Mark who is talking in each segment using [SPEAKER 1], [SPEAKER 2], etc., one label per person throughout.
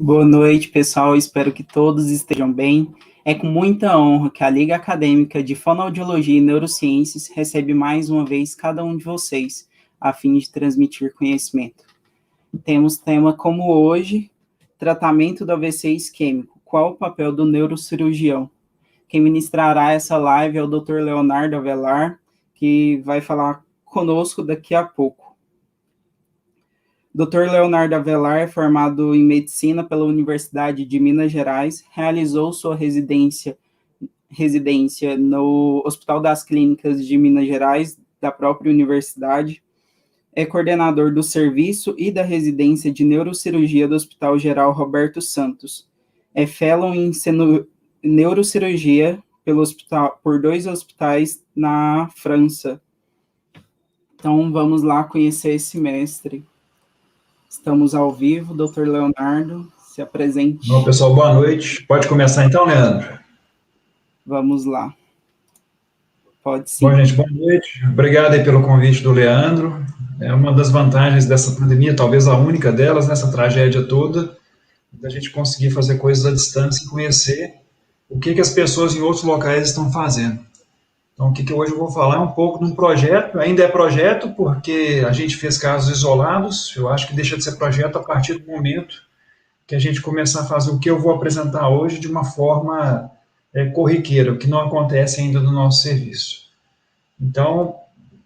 [SPEAKER 1] Boa noite, pessoal. Espero que todos estejam bem. É com muita honra que a Liga Acadêmica de Fonoaudiologia e Neurociências recebe mais uma vez cada um de vocês, a fim de transmitir conhecimento. Temos tema como hoje, tratamento do AVC isquêmico. Qual o papel do neurocirurgião? Quem ministrará essa live é o Dr. Leonardo Avelar, que vai falar conosco daqui a pouco. Dr. Leonardo Avelar é formado em Medicina pela Universidade de Minas Gerais, realizou sua residência no Hospital das Clínicas de Minas Gerais, da própria universidade, é coordenador do serviço e da residência de neurocirurgia do Hospital Geral Roberto Santos, é fellow em neurocirurgia por 2 hospitais na França. Então, vamos lá conhecer esse mestre. Estamos ao vivo, Dr. Leonardo, se apresente.
[SPEAKER 2] Bom, pessoal, boa noite. Pode começar então, Leandro?
[SPEAKER 1] Vamos lá. Pode sim.
[SPEAKER 2] Bom, gente, boa noite. Obrigado aí pelo convite do Leandro. É uma das vantagens dessa pandemia, talvez a única delas, nessa tragédia toda, da gente conseguir fazer coisas à distância e conhecer o que as pessoas em outros locais estão fazendo. Então, o que hoje eu vou falar é um pouco de um projeto, ainda é projeto porque a gente fez casos isolados, eu acho que deixa de ser projeto a partir do momento que a gente começar a fazer o que eu vou apresentar hoje de uma forma corriqueira, o que não acontece ainda no nosso serviço. Então,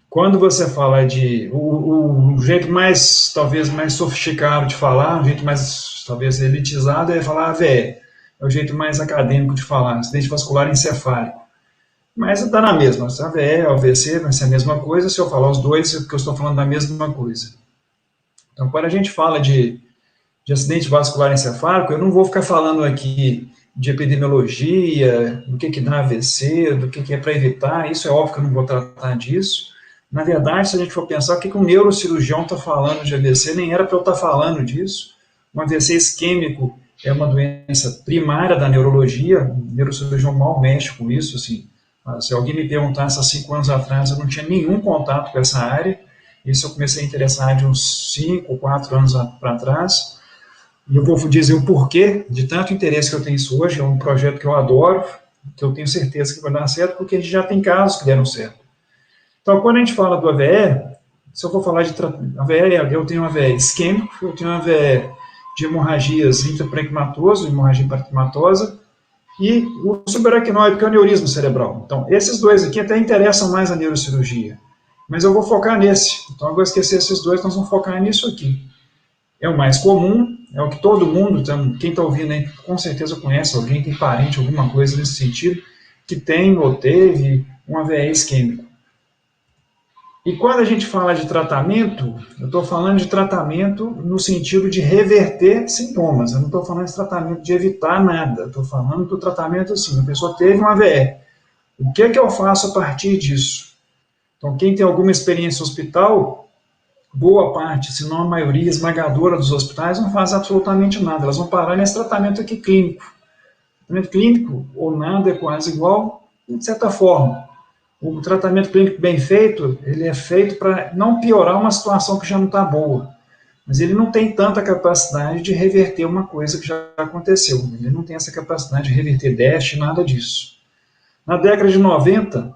[SPEAKER 2] quando você fala de... O jeito mais, talvez, mais sofisticado de falar, o jeito mais, talvez, elitizado é falar AVE. É o jeito mais acadêmico de falar, acidente vascular encefálico. Mas está na mesma, AVE, AVC, vai ser a mesma coisa, se eu falar os dois, é porque eu estou falando da mesma coisa. Então, quando a gente fala de acidente vascular encefálico, eu não vou ficar falando aqui de epidemiologia, do que dá AVC, do que é para evitar, isso é óbvio que eu não vou tratar disso. Na verdade, se a gente for pensar, o que um neurocirurgião está falando de AVC, nem era para eu estar falando disso. Um AVC isquêmico é uma doença primária da neurologia, o neurocirurgião mal mexe com isso, assim. Se alguém me perguntasse há 5 anos atrás, eu não tinha nenhum contato com essa área, isso eu comecei a interessar de uns 5, 4 anos para trás, e eu vou dizer o porquê de tanto interesse que eu tenho isso hoje. É um projeto que eu adoro, que eu tenho certeza que vai dar certo, porque a gente já tem casos que deram certo. Então, quando a gente fala do AVE, se eu for falar de AVE, eu tenho AVE isquêmico, eu tenho AVE de hemorragias intraparenquimatosa, hemorragia parenquimatosa, e o subaracnoide, que é o aneurisma cerebral. Então, esses dois aqui até interessam mais a neurocirurgia, mas eu vou focar nesse. Então, eu vou esquecer esses dois, nós vamos focar nisso aqui. É o mais comum, é o que todo mundo, quem está ouvindo aí, com certeza conhece alguém, tem parente, alguma coisa nesse sentido, que tem ou teve um AVE isquêmico. E quando a gente fala de tratamento, eu estou falando de tratamento no sentido de reverter sintomas, eu não estou falando de tratamento de evitar nada, estou falando do tratamento assim, a pessoa teve um AVE, o que eu faço a partir disso? Então, quem tem alguma experiência no hospital, boa parte, se não a maioria esmagadora dos hospitais, não faz absolutamente nada, elas vão parar nesse tratamento aqui clínico. Tratamento clínico, ou nada, é quase igual, de certa forma. O tratamento clínico bem feito, ele é feito para não piorar uma situação que já não está boa, mas ele não tem tanta capacidade de reverter uma coisa que já aconteceu, ele não tem essa capacidade de reverter déficit, nada disso. Na década de 90,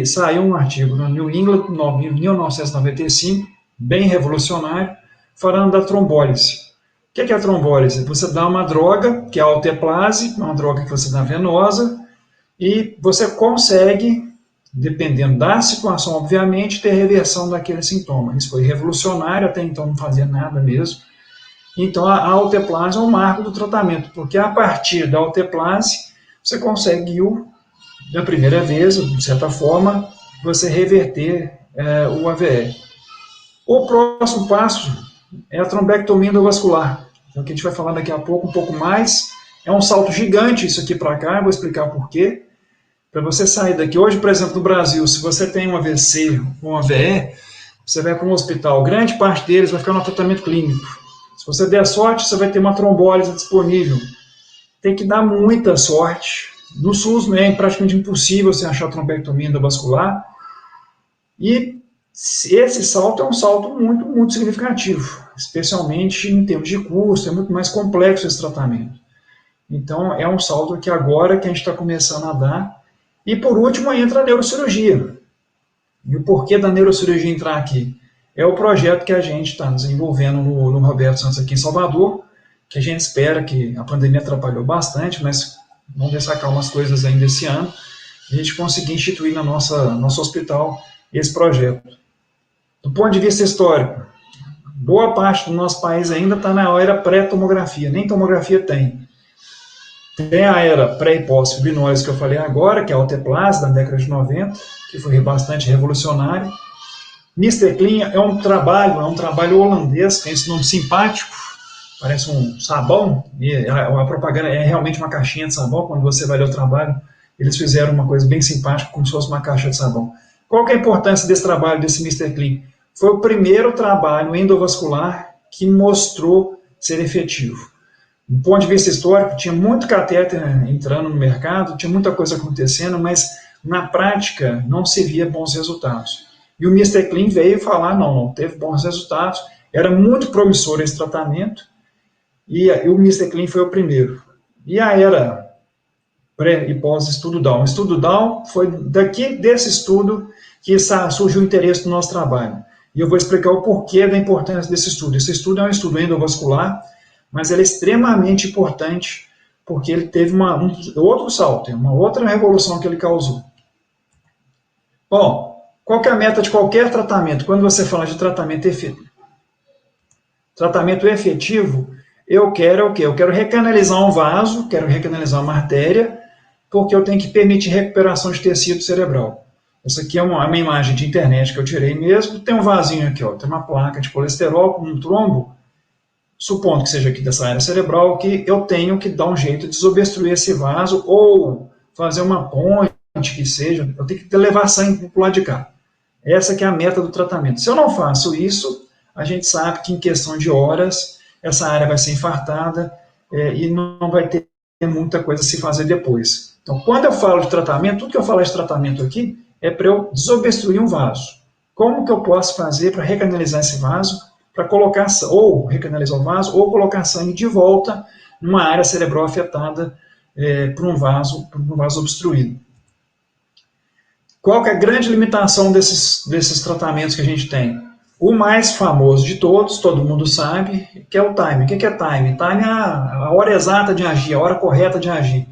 [SPEAKER 2] saiu um artigo no New England, em 1995, bem revolucionário, falando da trombólise. O que é a trombólise? Você dá uma droga, que é a alteplase, uma droga que você dá venosa, e você consegue, dependendo da situação, obviamente, ter reversão daquele sintoma. Isso foi revolucionário, até então não fazia nada mesmo. Então, a alteplase é o marco do tratamento, porque a partir da alteplase, você conseguiu, da primeira vez, de certa forma, você reverter o AVE. O próximo passo é a trombectomia endovascular, que a gente vai falar daqui a pouco, um pouco mais. É um salto gigante isso aqui para cá, eu vou explicar por quê. Para você sair daqui, hoje, por exemplo, no Brasil, se você tem um AVC ou um AVE, você vai para um hospital, grande parte deles vai ficar no tratamento clínico. Se você der sorte, você vai ter uma trombólise disponível. Tem que dar muita sorte. No SUS, né, é praticamente impossível você achar trombectomia endovascular. E Esse salto é um salto muito, muito significativo, especialmente em termos de custo, é muito mais complexo esse tratamento. Então, é um salto que agora que a gente está começando a dar. E, por último, entra a neurocirurgia. E o porquê da neurocirurgia entrar aqui? É o projeto que a gente está desenvolvendo no Roberto Santos aqui em Salvador, que a gente espera que a pandemia atrapalhou bastante, mas vamos destacar umas coisas ainda esse ano, a gente conseguir instituir no nosso hospital esse projeto. Do ponto de vista histórico, boa parte do nosso país ainda está na era pré-tomografia, nem tomografia tem. Tem a era pré e pós-fibrinose que eu falei agora, que é a alteplase da década de 90, que foi bastante revolucionário. Mr. Clean é um trabalho holandês, tem esse nome simpático, parece um sabão, e a propaganda é realmente uma caixinha de sabão, quando você vai ler o trabalho, eles fizeram uma coisa bem simpática, como se fosse uma caixa de sabão. Qual que é a importância desse trabalho, desse Mr. Clean? Foi o primeiro trabalho endovascular que mostrou ser efetivo. Do ponto de vista histórico, tinha muito catéter entrando no mercado, tinha muita coisa acontecendo, mas na prática não se via bons resultados. E o Mr. Clean veio falar, não teve bons resultados, era muito promissor esse tratamento, e o Mr. Clean foi o primeiro. E a era pré e pós-estudo Down. O estudo Down foi desse estudo que surgiu o interesse do nosso trabalho. E eu vou explicar o porquê da importância desse estudo. Esse estudo é um estudo endovascular, mas ele é extremamente importante, porque ele teve outro salto, uma outra revolução que ele causou. Bom, qual que é a meta de qualquer tratamento? Quando você fala de tratamento efetivo, eu quero o quê? Eu quero recanalizar um vaso, quero recanalizar uma artéria, porque eu tenho que permitir recuperação de tecido cerebral. Essa aqui é uma imagem de internet que eu tirei mesmo. Tem um vasinho aqui, ó, tem uma placa de colesterol com um trombo, supondo que seja aqui dessa área cerebral, que eu tenho que dar um jeito de desobstruir esse vaso ou fazer uma ponte, que seja, eu tenho que levar sangue para o lado de cá. Essa que é a meta do tratamento. Se eu não faço isso, a gente sabe que em questão de horas, essa área vai ser infartada e não vai ter muita coisa a se fazer depois. Então, quando eu falo de tratamento, tudo que eu falar de tratamento aqui é para eu desobstruir um vaso. Como que eu posso fazer para recanalizar esse vaso, para colocar, ou recanalizar o vaso, ou colocar sangue de volta numa área cerebral afetada por um vaso obstruído. Qual que é a grande limitação desses tratamentos que a gente tem? O mais famoso de todos, todo mundo sabe, que é o time. O que é time? Time é a hora exata de agir, a hora correta de agir,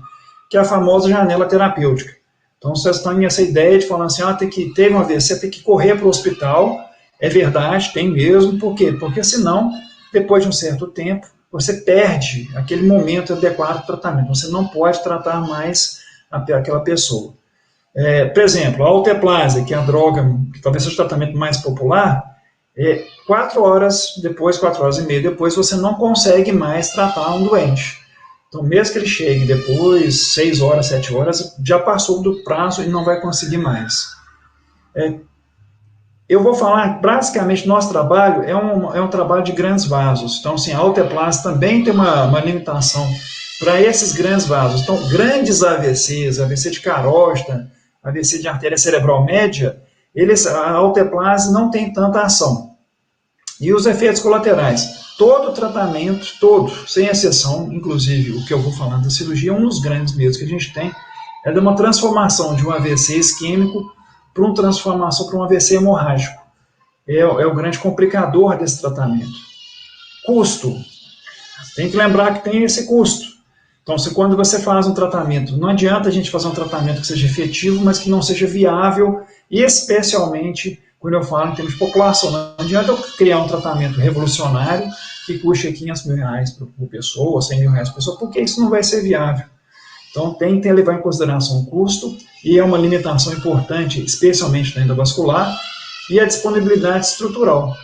[SPEAKER 2] que é a famosa janela terapêutica. Então, vocês têm essa ideia de falar assim, teve uma AVC, tem que correr para o hospital. É verdade, tem mesmo. Por quê? Porque senão, depois de um certo tempo, você perde aquele momento adequado do tratamento. Você não pode tratar mais aquela pessoa. Por exemplo, a alteplase, que é a droga, que talvez seja o tratamento mais popular, 4 horas depois, 4 horas e meia depois, você não consegue mais tratar um doente. Então, mesmo que ele chegue depois, 6 horas, 7 horas, já passou do prazo e não vai conseguir mais. Eu vou falar, basicamente, nosso trabalho é um trabalho de grandes vasos. Então, assim, a alteplase também tem uma limitação para esses grandes vasos. Então, grandes AVCs, AVC de carótida, AVC de artéria cerebral média, a alteplase não tem tanta ação. E os efeitos colaterais? Todo tratamento, sem exceção, inclusive o que eu vou falando da cirurgia, um dos grandes medos que a gente tem é de uma transformação de um AVC isquêmico para uma transformação para um AVC hemorrágico. É o grande complicador desse tratamento. Custo. Tem que lembrar que tem esse custo. Então, quando você faz um tratamento, não adianta a gente fazer um tratamento que seja efetivo, mas que não seja viável, e especialmente quando eu falo em termos de população. Não adianta eu criar um tratamento revolucionário que custe R$500 mil por pessoa, R$100 mil por pessoa, porque isso não vai ser viável. Então, tem que levar em consideração o custo, e é uma limitação importante, especialmente na endovascular, e a disponibilidade estrutural.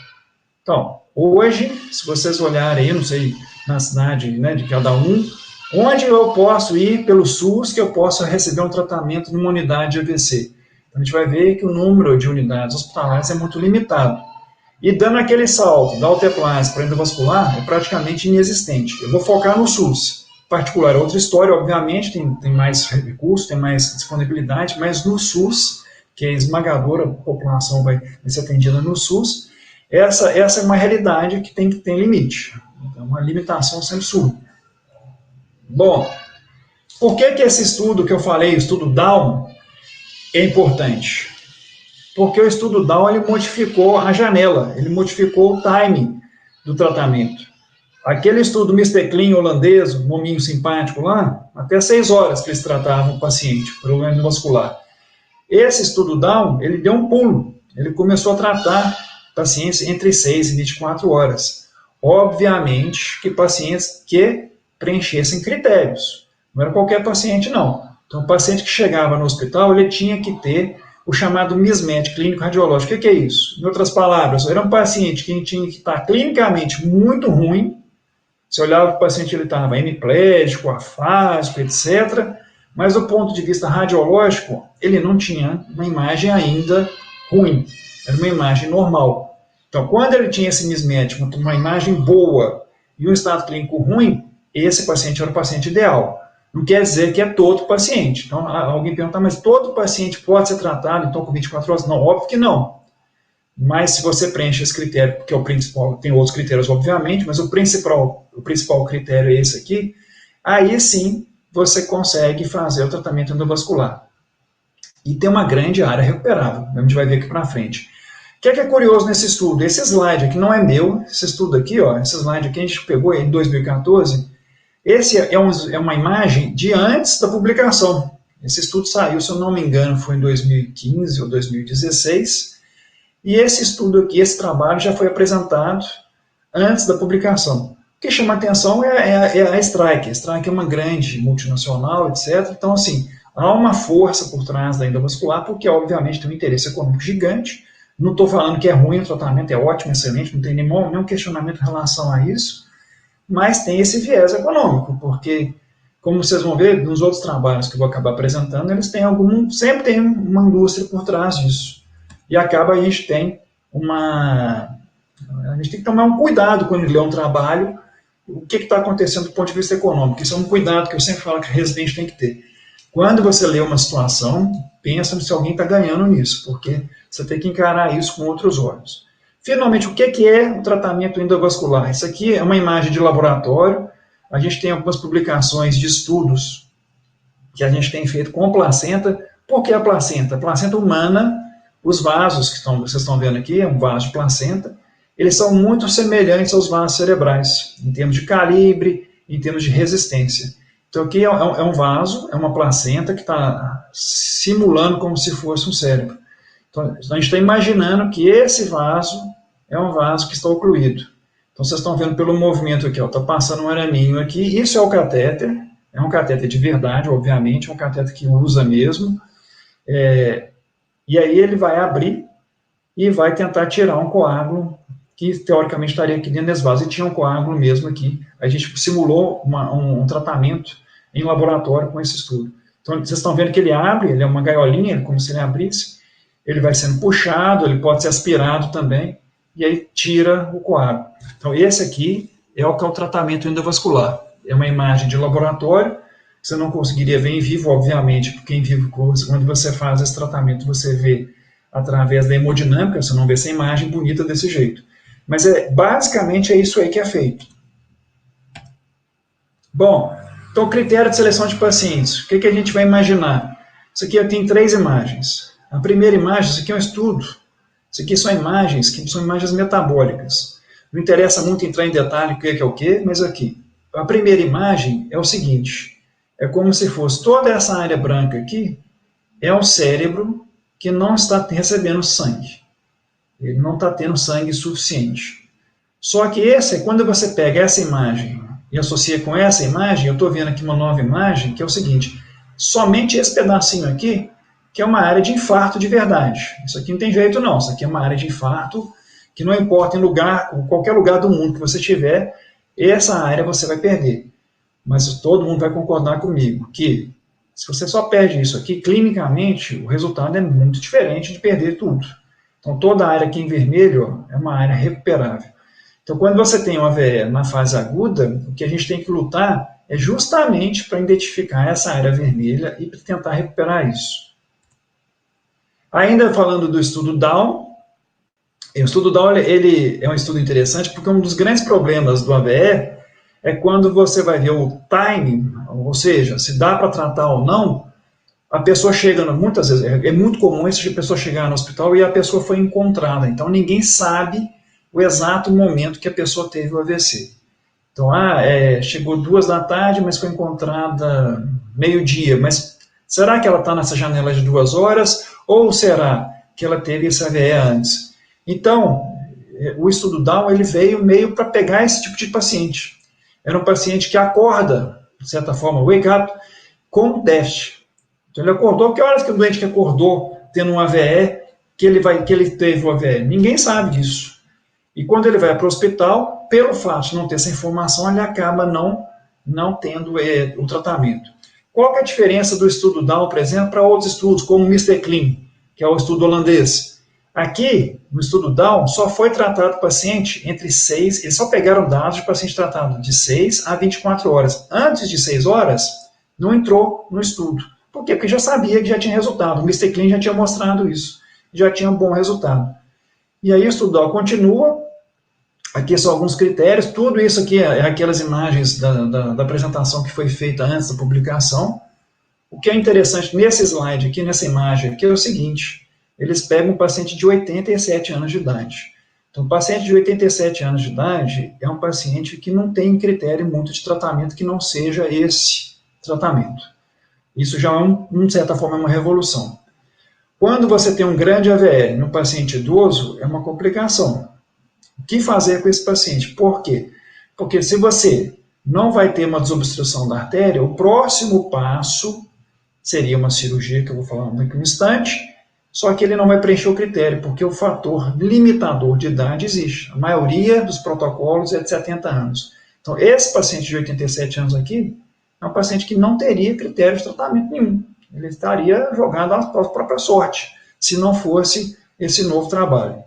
[SPEAKER 2] Então, hoje, se vocês olharem aí, não sei, na cidade, né, de cada um, onde eu posso ir pelo SUS que eu possa receber um tratamento numa unidade de AVC? Então, a gente vai ver que o número de unidades hospitalares é muito limitado. E dando aquele salto da alteplase para a endovascular, é praticamente inexistente. Eu vou focar no SUS. Particular, outra história, obviamente, tem mais recursos, tem mais disponibilidade, mas no SUS, porque a esmagadora população vai ser atendida no SUS. Essa é uma realidade que tem limite, é uma limitação sem surdo. Bom, por que esse estudo que eu falei, o estudo Down, é importante? Porque o estudo Down ele modificou a janela, ele modificou o timing do tratamento. Aquele estudo Mr. Clean holandês, o nominho simpático lá, até 6 horas que eles tratavam o paciente, problema muscular. Esse estudo Down, ele deu um pulo, ele começou a tratar pacientes entre 6 e 24 horas. Obviamente que pacientes que preenchessem critérios, não era qualquer paciente não. Então o paciente que chegava no hospital, ele tinha que ter o chamado mismatch clínico radiológico. O que é isso? Em outras palavras, era um paciente que tinha que estar clinicamente muito ruim. Você olhava para o paciente, ele estava hemiplégico, afásico, etc. Mas do ponto de vista radiológico, ele não tinha uma imagem ainda ruim. Era uma imagem normal. Então, quando ele tinha esse mismatch, uma imagem boa e um estado clínico ruim, esse paciente era o paciente ideal. Não quer dizer que é todo paciente. Então, alguém pergunta, mas todo paciente pode ser tratado, então, com 24 horas? Não, óbvio que não. Mas se você preenche esse critério, porque é o principal, tem outros critérios, obviamente, mas o principal critério é esse aqui, aí sim você consegue fazer o tratamento endovascular. E tem uma grande área recuperável, a gente vai ver aqui para frente. O que é curioso nesse estudo? Esse slide aqui não é meu, esse estudo aqui, ó, esse slide aqui a gente pegou em 2014, esse é uma imagem de antes da publicação. Esse estudo saiu, se eu não me engano, foi em 2015 ou 2016, e esse estudo aqui, esse trabalho já foi apresentado antes da publicação. O que chama atenção é a Strike. A Strike é uma grande multinacional, etc. Então, assim, há uma força por trás da endovascular, porque, obviamente, tem um interesse econômico gigante. Não estou falando que é ruim o tratamento, é ótimo, excelente, não tem nenhum questionamento em relação a isso, mas tem esse viés econômico, porque, como vocês vão ver, nos outros trabalhos que eu vou acabar apresentando, eles têm sempre tem uma indústria por trás disso. E acaba a gente tem que tomar um cuidado quando lê um trabalho, o que está acontecendo do ponto de vista econômico. Isso é um cuidado que eu sempre falo que o residente tem que ter. Quando você lê uma situação, pensa se alguém está ganhando nisso, porque você tem que encarar isso com outros olhos. Finalmente, o que é o tratamento endovascular? Isso aqui é uma imagem de laboratório. A gente tem algumas publicações de estudos que a gente tem feito com placenta. Por que a placenta? A placenta humana, os vasos que vocês estão vendo aqui, é um vaso de placenta, eles são muito semelhantes aos vasos cerebrais, em termos de calibre, em termos de resistência. Então aqui é um vaso, é uma placenta que está simulando como se fosse um cérebro. Então a gente está imaginando que esse vaso é um vaso que está ocluído. Então vocês estão vendo pelo movimento aqui, está passando um araminho aqui, isso é o catéter, é um catéter de verdade, obviamente, é um catéter que usa mesmo, e aí ele vai abrir e vai tentar tirar um coágulo que teoricamente estaria aqui dentro desse vaso, e tinha um coágulo mesmo aqui. A gente simulou um tratamento em laboratório com esse estudo. Então, vocês estão vendo que ele abre, ele é uma gaiolinha, como se ele abrisse, ele vai sendo puxado, ele pode ser aspirado também, e aí tira o coágulo. Então, esse aqui é o que é o tratamento endovascular. É uma imagem de laboratório, você não conseguiria ver em vivo, obviamente, porque em vivo, quando você faz esse tratamento, você vê através da hemodinâmica, você não vê essa imagem bonita desse jeito. Mas basicamente é isso aí que é feito. Bom, então critério de seleção de pacientes. O que a gente vai imaginar? Isso aqui tem 3 imagens. A primeira imagem, isso aqui é um estudo. Isso aqui são imagens que são imagens metabólicas. Não interessa muito entrar em detalhe o que é o que, mas aqui. A primeira imagem é o seguinte, é como se fosse toda essa área branca aqui, é o cérebro que não está recebendo sangue. Ele não está tendo sangue suficiente. Só que quando você pega essa imagem e associa com essa imagem, eu estou vendo aqui uma nova imagem, que é o seguinte, somente esse pedacinho aqui, que é uma área de infarto de verdade. Isso aqui não tem jeito não, isso aqui é uma área de infarto, que não importa em qualquer lugar do mundo que você tiver, essa área você vai perder. Mas todo mundo vai concordar comigo que, se você só perde isso aqui, clinicamente, o resultado é muito diferente de perder tudo. Então, toda a área aqui em vermelho é uma área recuperável. Então, quando você tem uma AVE na fase aguda, o que a gente tem que lutar é justamente para identificar essa área vermelha e tentar recuperar isso. Ainda falando do estudo Down, o estudo Down ele é um estudo interessante porque um dos grandes problemas do AVE é quando você vai ver o timing, ou seja, se dá para tratar ou não, a pessoa chega, muitas vezes, é muito comum a pessoa chegar no hospital e a pessoa foi encontrada, então ninguém sabe o exato momento que a pessoa teve o AVC. Então, chegou 2 da tarde, mas foi encontrada meio-dia, mas será que ela está nessa janela de 2 horas, ou será que ela teve esse AVE antes? Então, o estudo Down ele veio meio para pegar esse tipo de paciente. Era um paciente que acorda, de certa forma, wake up, com déficit. Então, ele acordou, que horas que o doente que acordou tendo um AVE, que ele teve o AVE? Ninguém sabe disso. E quando ele vai para o hospital, pelo fato de não ter essa informação, ele acaba não tendo o tratamento. Qual que é a diferença do estudo Down, por exemplo, para outros estudos, como o Mr. Clean, que é o estudo holandês? Aqui, no estudo Down, só foi tratado o paciente entre 6, eles só pegaram dados de paciente tratado de 6 a 24 horas. Antes de 6 horas, não entrou no estudo. Por quê? Porque já sabia que já tinha resultado. O Mr. Clean já tinha mostrado isso. Já tinha um bom resultado. E aí o estudo Down continua. Aqui são alguns critérios. Tudo isso aqui é aquelas imagens da apresentação que foi feita antes da publicação. O que é interessante nesse slide aqui, nessa imagem aqui, é o seguinte. Eles pegam um paciente de 87 anos de idade. Então, o paciente de 87 anos de idade é um paciente que não tem critério muito de tratamento que não seja esse tratamento. Isso já é, de certa forma, uma revolução. Quando você tem um grande AVE no paciente idoso, é uma complicação. O que fazer com esse paciente? Por quê? Porque se você não vai ter uma desobstrução da artéria, o próximo passo seria uma cirurgia, que eu vou falar daqui a um instante, só que ele não vai preencher o critério, porque o fator limitador de idade existe. A maioria dos protocolos é de 70 anos. Então, esse paciente de 87 anos aqui é um paciente que não teria critério de tratamento nenhum. Ele estaria jogado à própria sorte, se não fosse esse novo trabalho.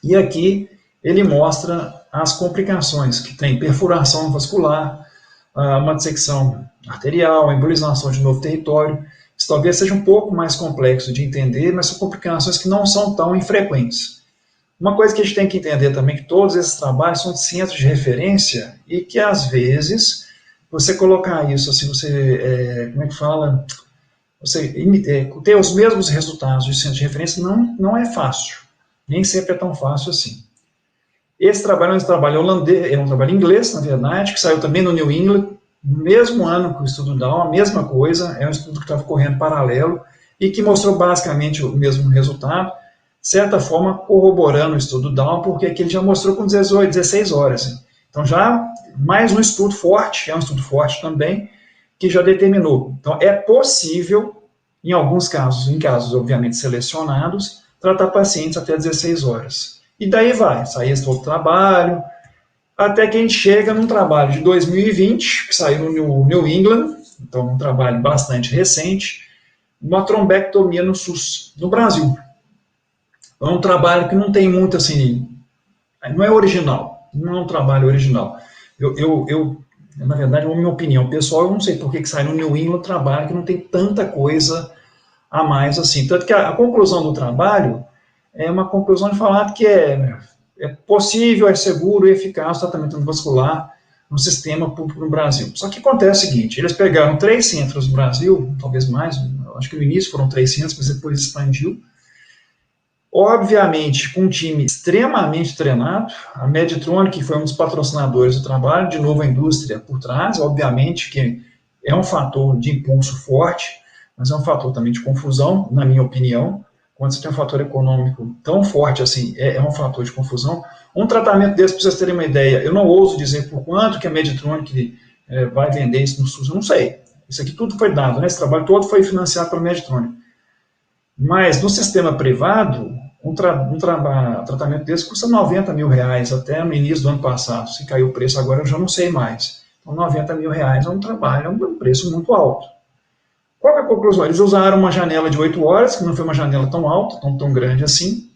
[SPEAKER 2] E aqui ele mostra as complicações, que tem perfuração vascular, uma dissecção arterial, embolização de novo território. Isso talvez seja um pouco mais complexo de entender, mas são complicações que não são tão infrequentes. Uma coisa que a gente tem que entender também é que todos esses trabalhos são centros de referência e que, às vezes, você colocar isso, assim, você ter os mesmos resultados de centro de referência não é fácil. Nem sempre é tão fácil assim. Esse trabalho é um trabalho holandês, é um trabalho inglês, na verdade, que saiu também no New England, no mesmo ano que o estudo Down, a mesma coisa, é um estudo que estava correndo paralelo e que mostrou basicamente o mesmo resultado, de certa forma corroborando o estudo Down, porque aqui ele já mostrou com 16 horas. Então já mais um estudo forte, é um estudo forte também, que já determinou. Então é possível, em alguns casos, em casos obviamente selecionados, tratar pacientes até 16 horas. E daí vai, sai esse outro trabalho, até que a gente chega num trabalho de 2020, que saiu no New England, então um trabalho bastante recente, uma trombectomia no SUS, no Brasil. É um trabalho que não tem muito assim, não é original, não é um trabalho original. Na verdade, é a minha opinião pessoal, eu não sei por que sai no New England trabalho que não tem tanta coisa a mais assim. Tanto que a conclusão do trabalho é uma conclusão de falar que é possível, é seguro e eficaz o tratamento endovascular no sistema público no Brasil. Só que acontece o seguinte, eles pegaram 3 centros no Brasil, talvez mais, acho que no início foram 3 centros, mas depois expandiu, obviamente com um time extremamente treinado, a Medtronic foi um dos patrocinadores do trabalho, de novo a indústria por trás, obviamente que é um fator de impulso forte, mas é um fator também de confusão, na minha opinião. Quando você tem um fator econômico tão forte assim, é um fator de confusão. Um tratamento desse, para vocês terem uma ideia, eu não ouso dizer por quanto que a Medtronic vai vender isso no SUS, eu não sei. Isso aqui tudo foi dado, né? Esse trabalho todo foi financiado pela Medtronic. Mas no sistema privado, um tratamento desse custa R$90 mil, até no início do ano passado. Se caiu o preço agora, eu já não sei mais. Então, R$90 mil é um trabalho, é um preço muito alto. Qual é a conclusão? Eles usaram uma janela de 8 horas, que não foi uma janela tão alta, tão grande assim,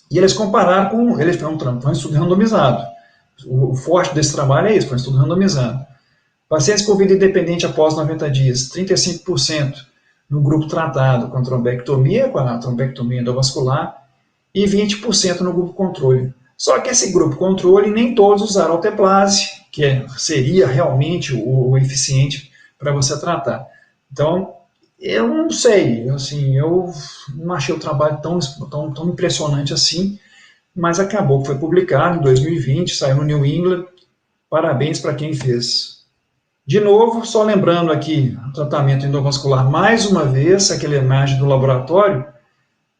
[SPEAKER 2] e eles compararam com... Eles foi um estudo randomizado. O forte desse trabalho é isso, foi um estudo randomizado. Pacientes com vida independente após 90 dias, 35% no grupo tratado com a trombectomia endovascular, e 20% no grupo controle. Só que esse grupo controle, nem todos usaram alteplase, que seria realmente o eficiente para você tratar. Então, eu não sei, assim, eu não achei o trabalho tão impressionante assim, mas acabou que foi publicado em 2020, saiu no New England, parabéns para quem fez. De novo, só lembrando aqui, o tratamento endovascular, mais uma vez, aquela imagem do laboratório,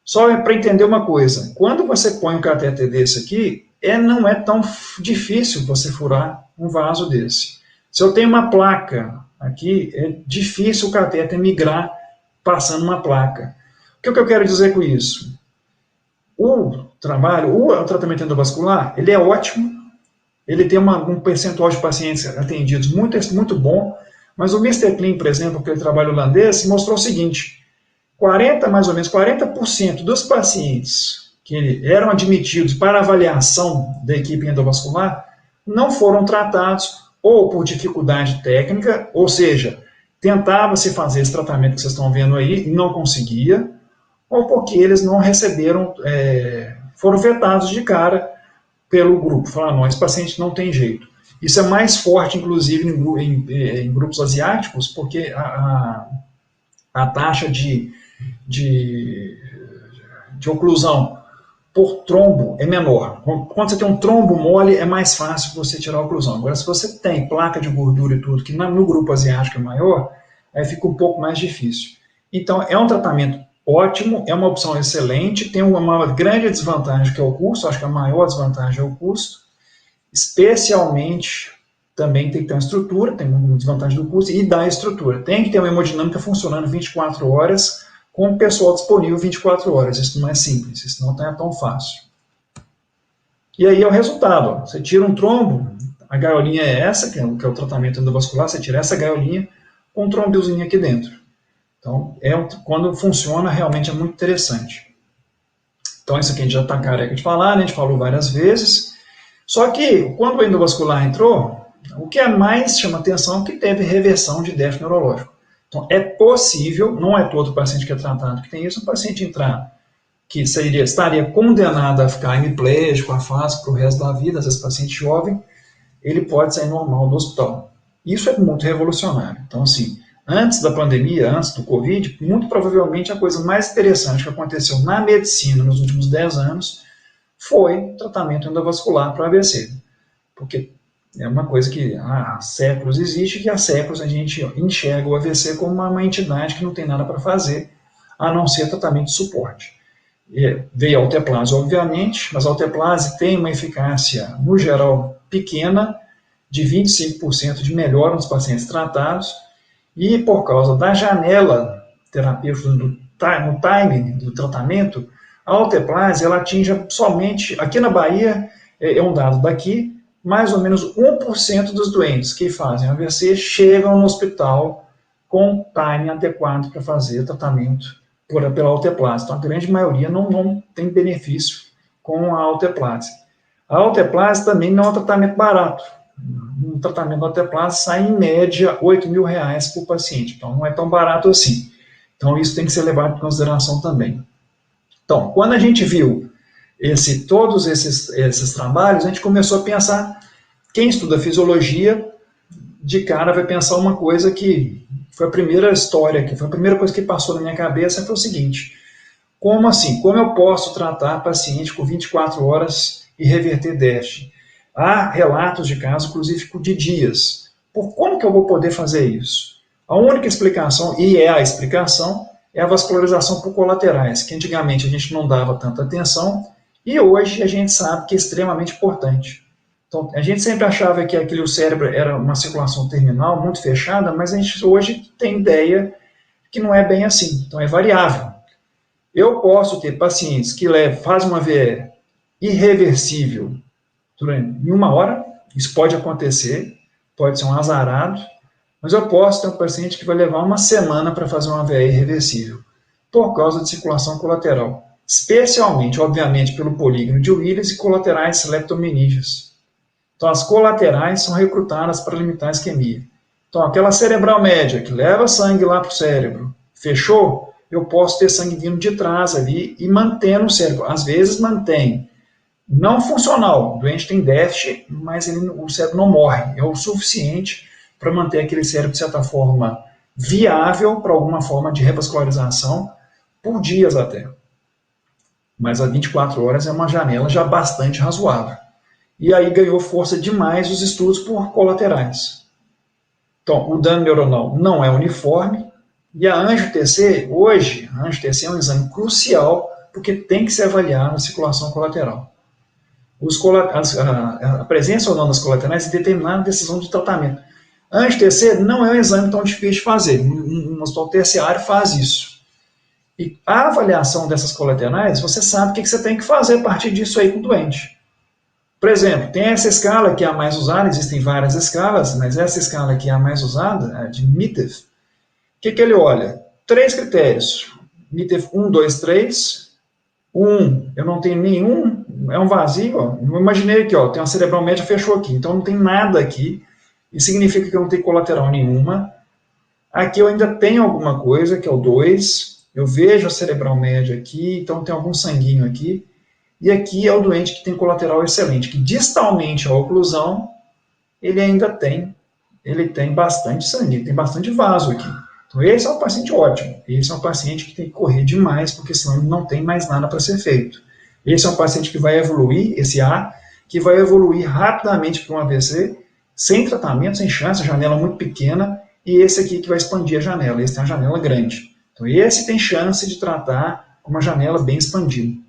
[SPEAKER 2] só para entender uma coisa, quando você põe um catéter desse aqui, não é tão difícil você furar um vaso desse. Se eu tenho uma placa aqui, é difícil o catéter migrar passando uma placa. O que eu quero dizer com isso? O tratamento endovascular, ele é ótimo, ele tem um percentual de pacientes atendidos muito bom, mas o Mr. Clean, por exemplo, que é o trabalho holandês, mostrou o seguinte, mais ou menos 40% dos pacientes que eram admitidos para avaliação da equipe endovascular não foram tratados ou por dificuldade técnica, ou seja, tentava-se fazer esse tratamento que vocês estão vendo aí e não conseguia, ou porque eles não receberam, foram vetados de cara pelo grupo, falaram, não, esse paciente não tem jeito. Isso é mais forte, inclusive, em grupos asiáticos, porque a taxa de oclusão por trombo é menor. Quando você tem um trombo mole, é mais fácil você tirar a oclusão. Agora, se você tem placa de gordura e tudo, que no grupo asiático é maior, aí fica um pouco mais difícil. Então, é um tratamento ótimo, é uma opção excelente, tem uma grande desvantagem que é o custo, acho que a maior desvantagem é o custo, especialmente também tem que ter uma estrutura, tem uma desvantagem do custo, e da estrutura. Tem que ter uma hemodinâmica funcionando 24 horas, com o pessoal disponível 24 horas, isso não é simples, isso não é tão fácil. E aí é o resultado, ó. Você tira um trombo, a gaiolinha é essa, que é o tratamento endovascular, você tira essa gaiolinha com um trombozinho aqui dentro. Então, quando funciona, realmente é muito interessante. Então, isso aqui a gente já está careca de falar, né? A gente falou várias vezes. Só que, quando o endovascular entrou, o que mais chama atenção é que teve reversão de déficit neurológico. Então, é possível, não é todo paciente que é tratado que tem isso, um paciente entrar que estaria condenado a ficar hemiplégico, afásico para o resto da vida, às vezes paciente jovem, ele pode sair normal do hospital. Isso é muito revolucionário. Então, assim, antes da pandemia, antes do Covid, muito provavelmente a coisa mais interessante que aconteceu na medicina nos últimos 10 anos foi o tratamento endovascular para o AVC. Porque é uma coisa que há séculos existe, que há séculos a gente enxerga o AVC como uma entidade que não tem nada para fazer, a não ser tratamento de suporte. Veio a alteplase, obviamente, mas a alteplase tem uma eficácia, no geral, pequena, de 25% de melhora nos pacientes tratados, e por causa da janela terapêutica, no timing do tratamento, a alteplase ela atinge somente, aqui na Bahia, é um dado daqui, mais ou menos 1% dos doentes que fazem AVC chegam no hospital com timing adequado para fazer tratamento pela alteplase. Então, a grande maioria não tem benefício com a alteplase. A alteplase também não é um tratamento barato. Um tratamento da alteplase sai, em média, R$8.000 por paciente. Então, não é tão barato assim. Então, isso tem que ser levado em consideração também. Então, quando a gente viu todos esses trabalhos, a gente começou a pensar, quem estuda fisiologia, de cara vai pensar uma coisa que foi a primeira história, que foi a primeira coisa que passou na minha cabeça, foi o seguinte, como assim? Como eu posso tratar paciente com 24 horas e reverter déficit? Há relatos de casos, inclusive, de dias. Como que eu vou poder fazer isso? A única explicação, e é a explicação, é a vascularização por colaterais, que antigamente a gente não dava tanta atenção, e hoje a gente sabe que é extremamente importante. Então, a gente sempre achava que o cérebro era uma circulação terminal, muito fechada, mas a gente hoje tem ideia que não é bem assim, então é variável. Eu posso ter pacientes que fazem uma VE irreversível em 1 hora, isso pode acontecer, pode ser um azarado, mas eu posso ter um paciente que vai levar 1 semana para fazer uma VE irreversível, por causa de circulação colateral, especialmente, obviamente, pelo polígono de Willis e colaterais leptomenígeas. Então, as colaterais são recrutadas para limitar a isquemia. Então, aquela cerebral média que leva sangue lá para o cérebro, fechou, eu posso ter sangue vindo de trás ali e mantendo o cérebro. Às vezes mantém não funcional, o doente tem déficit, mas o cérebro não morre, é o suficiente para manter aquele cérebro, de certa forma, viável para alguma forma de revascularização, por dias até. Mas a 24 horas é uma janela já bastante razoável. E aí ganhou força demais os estudos por colaterais. Então, o dano neuronal não é uniforme, e a angio-TC, hoje, a angio-TC é um exame crucial, porque tem que se avaliar na circulação colateral. A presença ou não das colaterais é determinada na decisão de tratamento. A angio-TC não é um exame tão difícil de fazer, um hospital terciário faz isso. E a avaliação dessas colaterais, você sabe o que você tem que fazer a partir disso aí com o doente. Por exemplo, tem essa escala que é a mais usada, existem várias escalas, mas essa escala que é a mais usada, a de Mitev, o que ele olha? 3 critérios. Mitev 1, 2, 3. 1, eu não tenho nenhum, é um vazio. Ó. Eu imaginei aqui, ó, tem uma cerebral média, fechou aqui, então não tem nada aqui. Isso significa que eu não tenho colateral nenhuma. Aqui eu ainda tenho alguma coisa, que é o 2. Eu vejo a cerebral média aqui, então tem algum sanguinho aqui. E aqui é o doente que tem colateral excelente, que distalmente à oclusão, ele ainda tem, bastante sangue, tem bastante vaso aqui. Então esse é um paciente ótimo, esse é um paciente que tem que correr demais, porque senão ele não tem mais nada para ser feito. Esse é um paciente que vai evoluir, esse A, que vai evoluir rapidamente para um AVC, sem tratamento, sem chance, janela muito pequena, e esse aqui que vai expandir a janela, esse tem uma janela grande. Então esse tem chance de tratar com uma janela bem expandida.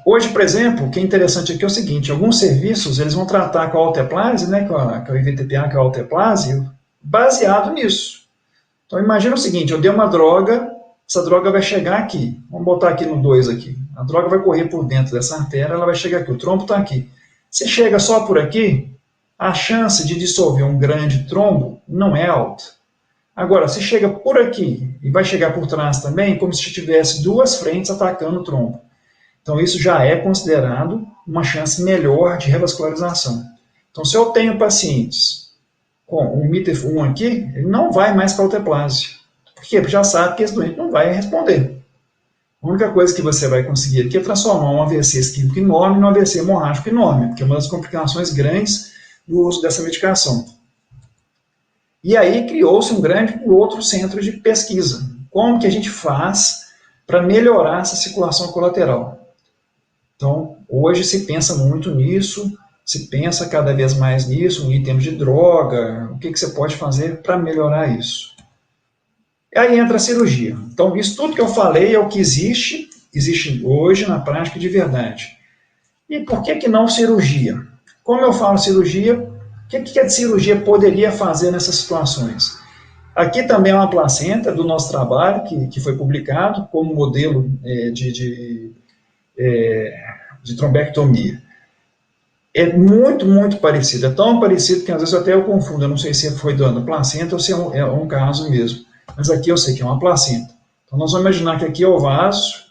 [SPEAKER 2] Hoje, por exemplo, o que é interessante aqui é o seguinte, alguns serviços eles vão tratar com a alteplase, né, com o IVTPA, que é a alteplase, baseado nisso. Então imagina o seguinte, eu dei uma droga, essa droga vai chegar aqui, vamos botar aqui no 2 aqui, a droga vai correr por dentro dessa artéria, ela vai chegar aqui, o trombo está aqui. Se chega só por aqui, a chance de dissolver um grande trombo não é alta. Agora, se chega por aqui e vai chegar por trás também, como se tivesse 2 frentes atacando o trombo. Então, isso já é considerado uma chance melhor de revascularização. Então, se eu tenho pacientes com um MITEF1 aqui, ele não vai mais para a alteplase. Por quê? Porque já sabe que esse doente não vai responder. A única coisa que você vai conseguir aqui é transformar um AVC isquêmico enorme num AVC hemorrágico enorme, que é uma das complicações grandes do uso dessa medicação. E aí criou-se um outro centro de pesquisa. Como que a gente faz para melhorar essa circulação colateral? Então, hoje se pensa muito nisso, se pensa cada vez mais nisso, em termos de droga, o que você pode fazer para melhorar isso. E aí entra a cirurgia. Então, isso tudo que eu falei é o que existe hoje na prática de verdade. E por que não cirurgia? Como eu falo cirurgia, o que a cirurgia poderia fazer nessas situações? Aqui também é uma placenta do nosso trabalho, que foi publicado como modelo de trombectomia. É muito, muito parecido. É tão parecido que às vezes até eu confundo. Eu não sei se foi dando placenta ou se é um caso mesmo. Mas aqui eu sei que é uma placenta. Então nós vamos imaginar que aqui é o vaso.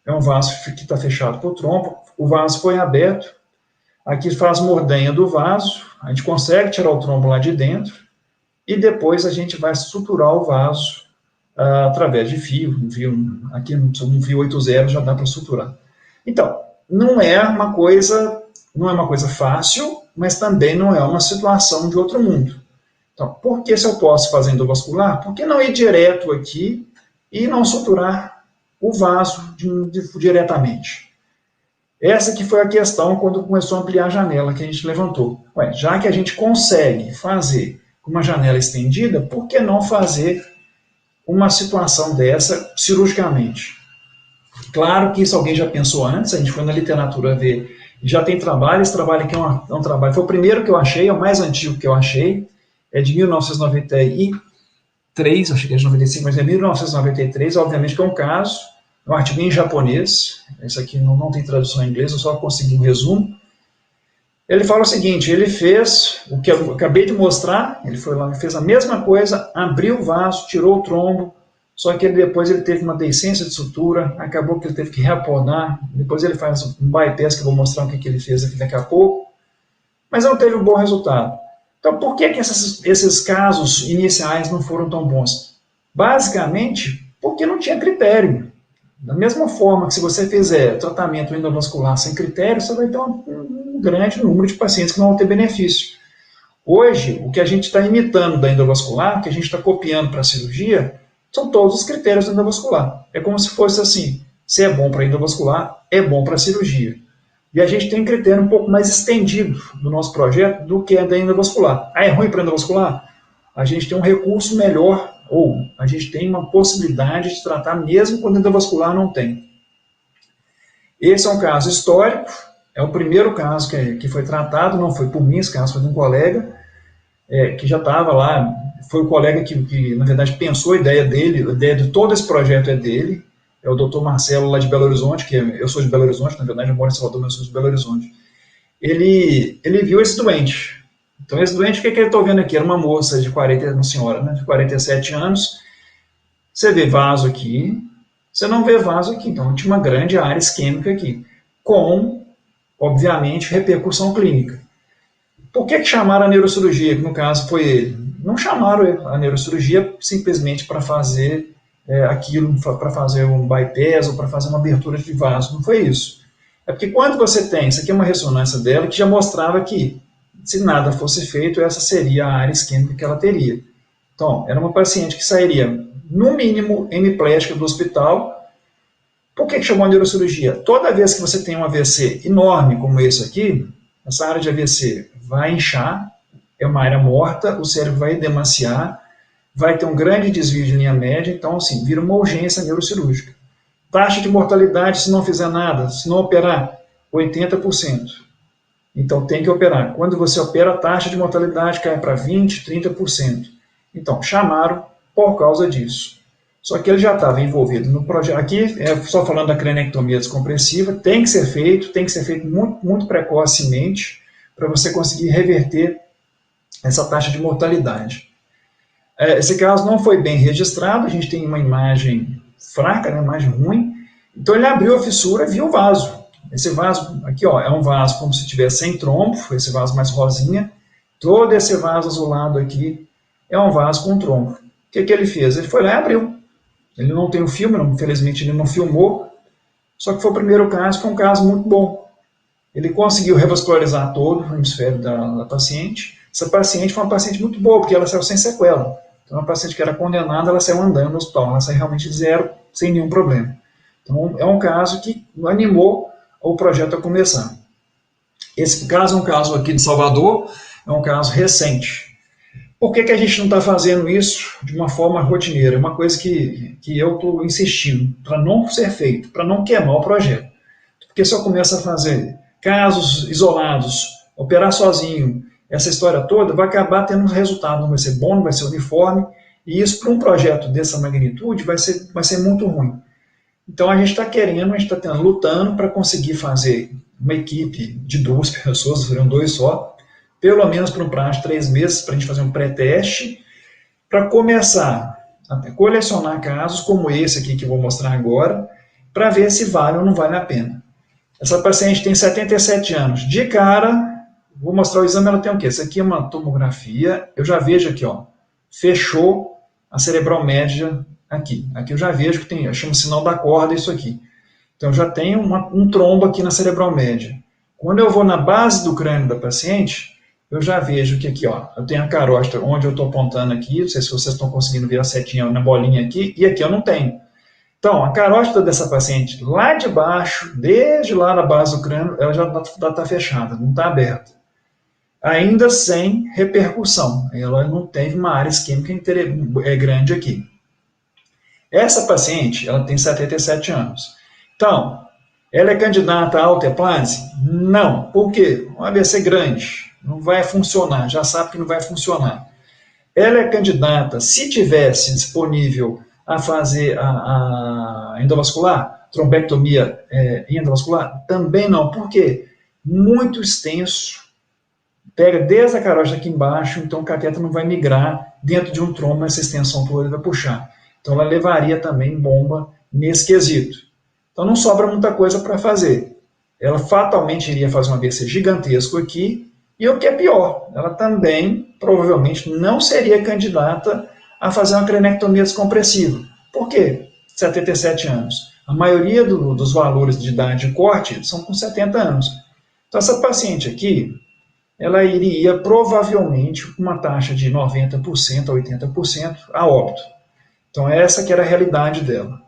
[SPEAKER 2] É um vaso que está fechado por trombo. O vaso foi aberto. Aqui faz mordenha do vaso. A gente consegue tirar o trombo lá de dentro. E depois a gente vai suturar o vaso através de fio. Aqui no fio 80 já dá para suturar. Então, não é uma coisa fácil, mas também não é uma situação de outro mundo. Então, por que se eu posso fazer endovascular? Por que não ir direto aqui e não suturar o vaso diretamente? Essa que foi a questão quando começou a ampliar a janela que a gente levantou. Já que a gente consegue fazer com uma janela estendida, por que não fazer uma situação dessa cirurgicamente? Claro que isso alguém já pensou antes, a gente foi na literatura ver, já tem trabalho, esse trabalho aqui é um trabalho, foi o primeiro que eu achei, é o mais antigo que eu achei, é de 1993, acho que é de 95, mas é 1993, obviamente que é um caso, é um artigo em japonês, esse aqui não tem tradução em inglês, eu só consegui um resumo. Ele fala o seguinte, ele fez o que eu acabei de mostrar, ele foi lá e fez a mesma coisa, abriu o vaso, tirou o trombo, só que depois ele teve uma deiscência de sutura, acabou que ele teve que reapodar, depois ele faz um bypass, que eu vou mostrar o que ele fez aqui daqui a pouco, mas não teve um bom resultado. Então, por que esses casos iniciais não foram tão bons? Basicamente, porque não tinha critério. Da mesma forma que se você fizer tratamento endovascular sem critério, você vai ter um grande número de pacientes que não vão ter benefício. Hoje, o que a gente está imitando da endovascular, o que a gente está copiando para a cirurgia, são todos os critérios da endovascular. É como se fosse assim, se é bom para endovascular, é bom para a cirurgia. E a gente tem um critério um pouco mais estendido do nosso projeto do que é da endovascular. Ah, é ruim para endovascular? A gente tem um recurso melhor, ou a gente tem uma possibilidade de tratar mesmo quando endovascular não tem. Esse é um caso histórico, é o primeiro caso que foi tratado, não foi por mim, esse caso foi de um colega, que já estava lá, foi o colega que, na verdade, pensou a ideia dele, a ideia de todo esse projeto é dele, é o Dr. Marcelo, lá de Belo Horizonte, que eu sou de Belo Horizonte, na verdade eu moro em Salvador, mas eu sou de Belo Horizonte. Ele viu esse doente. Então, esse doente, o que eu estou vendo aqui? Era uma moça uma senhora, né, de 47 anos. Você vê vaso aqui, você não vê vaso aqui. Então, tinha uma grande área isquêmica aqui, com, obviamente, repercussão clínica. Por que chamaram a neurocirurgia, que no caso foi ele? Não chamaram a neurocirurgia simplesmente para fazer aquilo, para fazer um bypass ou para fazer uma abertura de vaso. Não foi isso. É porque quando você tem, isso aqui é uma ressonância dela, que já mostrava que, se nada fosse feito, essa seria a área isquêmica que ela teria. Então, era uma paciente que sairia, no mínimo, hemiplégica do hospital. Por que chamou a neurocirurgia? Toda vez que você tem um AVC enorme como esse aqui, essa área de AVC vai inchar, é uma área morta, o cérebro vai edemaciar, vai ter um grande desvio de linha média, então, assim, vira uma urgência neurocirúrgica. Taxa de mortalidade, se não fizer nada, se não operar, 80%. Então, tem que operar. Quando você opera, a taxa de mortalidade cai para 20%, 30%. Então, chamaram por causa disso. Só que ele já estava envolvido no projeto. Aqui, só falando da cranectomia descompressiva, tem que ser feito muito, muito precocemente, para você conseguir reverter essa taxa de mortalidade. Esse caso não foi bem registrado, a gente tem uma imagem fraca, né, imagem ruim. Então ele abriu a fissura e viu o vaso. Esse vaso aqui, ó, é um vaso como se tivesse sem trombo, esse vaso mais rosinha. Todo esse vaso azulado aqui é um vaso com trombo. O que ele fez? Ele foi lá e abriu. Ele não tem o filme, infelizmente ele não filmou, só que foi o primeiro caso, foi um caso muito bom. Ele conseguiu revascularizar todo o hemisfério da paciente. Essa paciente foi uma paciente muito boa, porque ela saiu sem sequela. Então, uma paciente que era condenada, ela saiu andando no hospital, ela saiu realmente zero, sem nenhum problema. Então, é um caso que animou o projeto a começar. Esse caso é um caso aqui de Salvador, é um caso recente. Por que a gente não está fazendo isso de uma forma rotineira? É uma coisa que eu estou insistindo, para não ser feito, para não queimar o projeto. Porque se eu começo a fazer casos isolados, operar sozinho, essa história toda vai acabar tendo um resultado, não vai ser bom, não vai ser uniforme, e isso para um projeto dessa magnitude vai ser muito ruim. Então a gente está querendo, a gente está lutando para conseguir fazer uma equipe de 2 pessoas, seriam 2 só, pelo menos por um prazo de 3 meses, para a gente fazer um pré-teste, para começar a colecionar casos como esse aqui que eu vou mostrar agora, para ver se vale ou não vale a pena. Essa paciente tem 77 anos. De cara, vou mostrar o exame, ela tem o quê? Isso aqui é uma tomografia, eu já vejo aqui, ó, fechou a cerebral média aqui. Aqui eu já vejo que tem, eu chamo sinal da corda isso aqui. Então eu já tenho um trombo aqui na cerebral média. Quando eu vou na base do crânio da paciente, eu já vejo que aqui, ó, eu tenho a carótida onde eu estou apontando aqui, não sei se vocês estão conseguindo ver a setinha na bolinha aqui, e aqui eu não tenho. Então, a carótida dessa paciente, lá de baixo, desde lá na base do crânio, ela já está fechada, não está aberta. Ainda sem repercussão, ela não teve uma área isquêmica grande aqui. Essa paciente, ela tem 77 anos. Então, ela é candidata à alteplase? Não. Por quê? Um AVC grande, não vai funcionar, já sabe que não vai funcionar. Ela é candidata, se tivesse disponível a fazer a endovascular, trombectomia endovascular? Também não. Por quê? Muito extenso, pega desde a carótida aqui embaixo, então o cateter não vai migrar dentro de um trombo, essa extensão toda vai puxar. Então ela levaria também bomba nesse quesito. Então não sobra muita coisa para fazer. Ela fatalmente iria fazer um AVC gigantesco aqui, E o que é pior, ela também provavelmente não seria candidata a fazer uma crenectomia descompressiva. Por quê? 77 anos. A maioria dos valores de idade de corte são com 70 anos. Então, essa paciente aqui, ela iria provavelmente com uma taxa de 90% a 80% a óbito. Então, essa que era a realidade dela.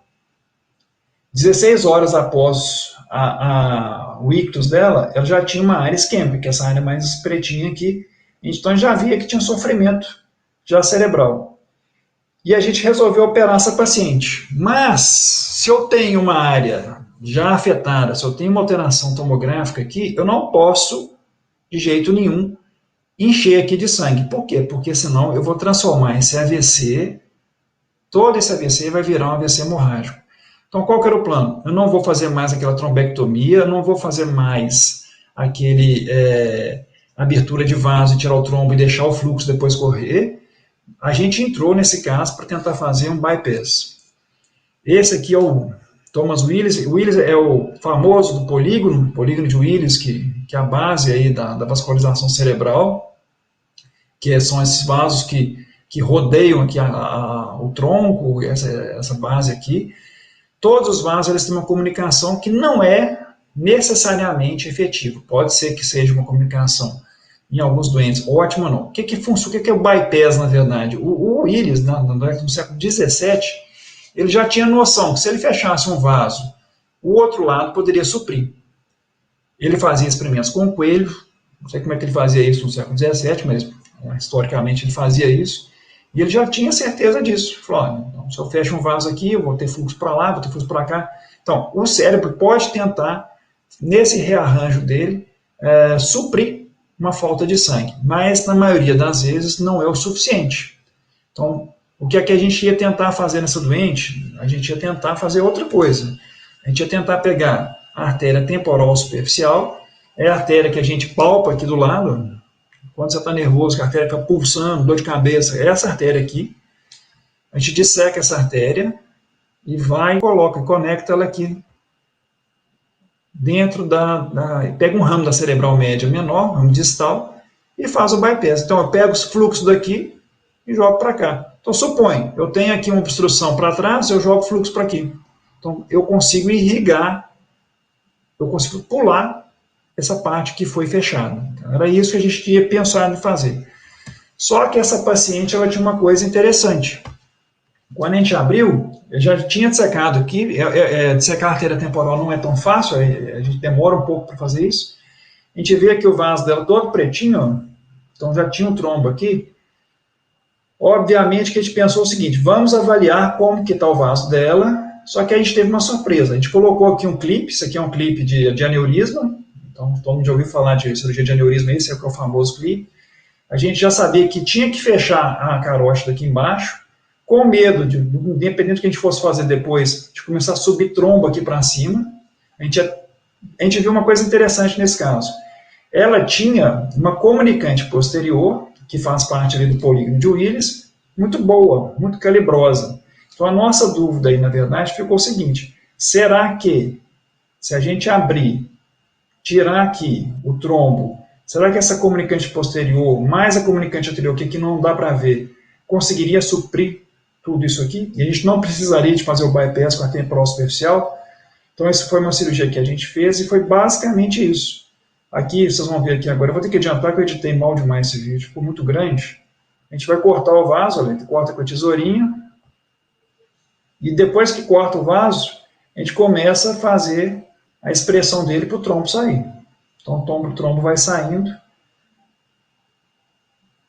[SPEAKER 2] 16 horas após o ictus dela, ela já tinha uma área isquêmica, que é essa área mais pretinha aqui. Então, já via que tinha sofrimento já cerebral. E a gente resolveu operar essa paciente. Mas, se eu tenho uma área já afetada, se eu tenho uma alteração tomográfica aqui, eu não posso, de jeito nenhum, encher aqui de sangue. Por quê? Porque senão eu vou transformar esse AVC, todo esse AVC vai virar um AVC hemorrágico. Então, qual que era o plano? Eu não vou fazer mais aquela trombectomia, não vou fazer mais aquele abertura de vaso e tirar o trombo e deixar o fluxo depois correr. A gente entrou nesse caso para tentar fazer um bypass. Esse aqui é o Thomas Willis. Willis é o famoso do polígono de Willis, que é a base aí da vascularização cerebral, que são esses vasos que rodeiam aqui o tronco, essa base aqui. Todos os vasos eles têm uma comunicação que não é necessariamente efetiva. Pode ser que seja uma comunicação em alguns doentes ótima, não. O que é o bypass, na verdade? O Willis, no século XVII, ele já tinha noção que se ele fechasse um vaso, o outro lado poderia suprir. Ele fazia experimentos com o coelho, não sei como é que ele fazia isso no século XVII, mas historicamente ele fazia isso, e ele já tinha certeza disso. Falou, então, se eu fecho um vaso aqui, eu vou ter fluxo para lá, vou ter fluxo para cá. Então, o cérebro pode tentar, nesse rearranjo dele, suprir uma falta de sangue, mas na maioria das vezes não é o suficiente. Então, o que é que a gente ia tentar fazer nessa doente? A gente ia tentar fazer outra coisa. A gente ia tentar pegar a artéria temporal superficial, é a artéria que a gente palpa aqui do lado, quando você está nervoso, que a artéria fica pulsando, dor de cabeça, é essa artéria aqui. A gente disseca essa artéria e vai e conecta ela aqui dentro pega um ramo da cerebral média menor, um ramo distal, e faz o bypass. Então eu pego os fluxos daqui e jogo para cá. Então supõe, eu tenho aqui uma obstrução para trás, eu jogo fluxo para aqui. Então eu consigo irrigar, eu consigo pular essa parte que foi fechada. Então, era isso que a gente tinha pensado em fazer. Só que essa paciente ela tinha uma coisa interessante. Quando a gente abriu, eu já tinha dissecado aqui, dissecar a artéria temporal não é tão fácil, a gente demora um pouco para fazer isso. A gente vê aqui o vaso dela todo pretinho, ó, então já tinha um trombo aqui. Obviamente que a gente pensou o seguinte, vamos avaliar como que está o vaso dela, só que a gente teve uma surpresa. A gente colocou aqui um clipe, isso aqui é um clipe de aneurisma, então todo mundo já ouviu falar de cirurgia de aneurisma, esse é o famoso clipe. A gente já sabia que tinha que fechar a carótida aqui embaixo, com medo, independente do que a gente fosse fazer depois, de começar a subir trombo aqui para cima. A gente viu uma coisa interessante nesse caso. Ela tinha uma comunicante posterior, que faz parte ali do polígono de Willis, muito boa, muito calibrosa. Então a nossa dúvida aí, na verdade, ficou o seguinte, será que, se a gente abrir, tirar aqui o trombo, será que essa comunicante posterior, mais a comunicante anterior, que aqui não dá para ver, conseguiria suprir tudo isso aqui? E a gente não precisaria de fazer o bypass com a temporal superficial? Então essa foi uma cirurgia que a gente fez e foi basicamente isso. Aqui, vocês vão ver aqui agora, eu vou ter que adiantar que eu editei mal demais esse vídeo, ficou muito grande. A gente vai cortar o vaso, olha, corta com a tesourinha, e depois que corta o vaso, a gente começa a fazer a expressão dele para o trombo sair. Então o trombo vai saindo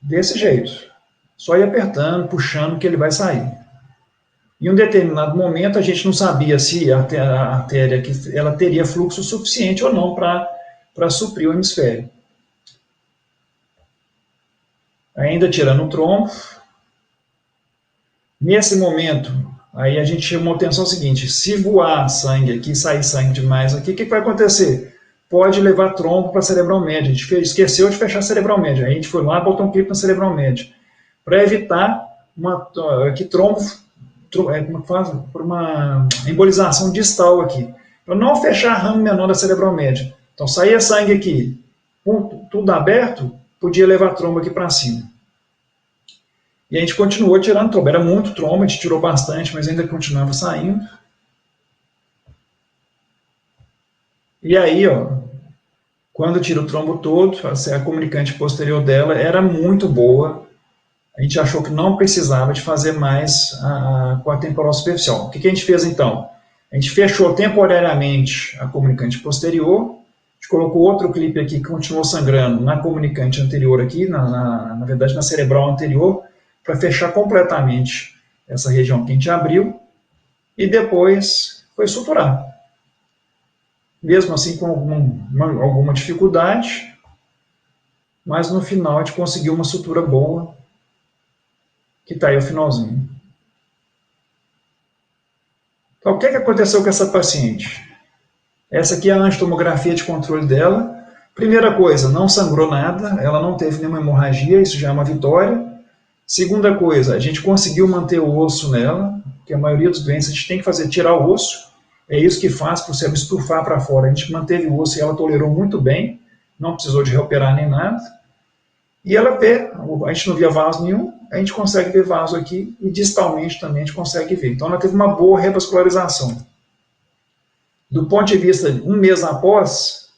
[SPEAKER 2] desse jeito. Só ir apertando, puxando, que ele vai sair. Em um determinado momento, a gente não sabia se a artéria ela teria fluxo suficiente ou não para suprir o hemisfério. Ainda tirando o trombo. Nesse momento, aí a gente chamou a atenção seguinte, se voar sangue aqui, sair sangue demais aqui, o que vai acontecer? Pode levar trombo para a cerebral média. A gente esqueceu de fechar a cerebral média. Aí a gente foi lá e botou um clipe na cerebral média. Para evitar que trombo, por uma embolização distal aqui. Para não fechar a ramo menor da cerebral média. Então saía sangue aqui, com tudo aberto, podia levar trombo aqui para cima. E a gente continuou tirando trombo. Era muito trombo, a gente tirou bastante, mas ainda continuava saindo. E aí, ó, quando tira o trombo todo, a comunicante posterior dela era muito boa. A gente achou que não precisava de fazer mais com a temporal superficial. O que a gente fez então? A gente fechou temporariamente a comunicante posterior, a gente colocou outro clipe aqui que continuou sangrando na comunicante anterior aqui, na verdade na cerebral anterior, para fechar completamente essa região que a gente abriu, e depois foi suturar. Mesmo assim com alguma dificuldade, mas no final a gente conseguiu uma sutura boa, que está aí o finalzinho. Então, o que aconteceu com essa paciente? Essa aqui é a angiotomografia de controle dela. Primeira coisa, não sangrou nada, ela não teve nenhuma hemorragia, isso já é uma vitória. Segunda coisa, a gente conseguiu manter o osso nela, que a maioria dos doentes a gente tem que fazer, tirar o osso. É isso que faz para o cérebro estufar para fora. A gente manteve o osso e ela tolerou muito bem, não precisou de reoperar nem nada. E ela vê, a gente não via vaso nenhum, a gente consegue ver vaso aqui e distalmente também a gente consegue ver. Então ela teve uma boa revascularização. Do ponto de vista de um mês após,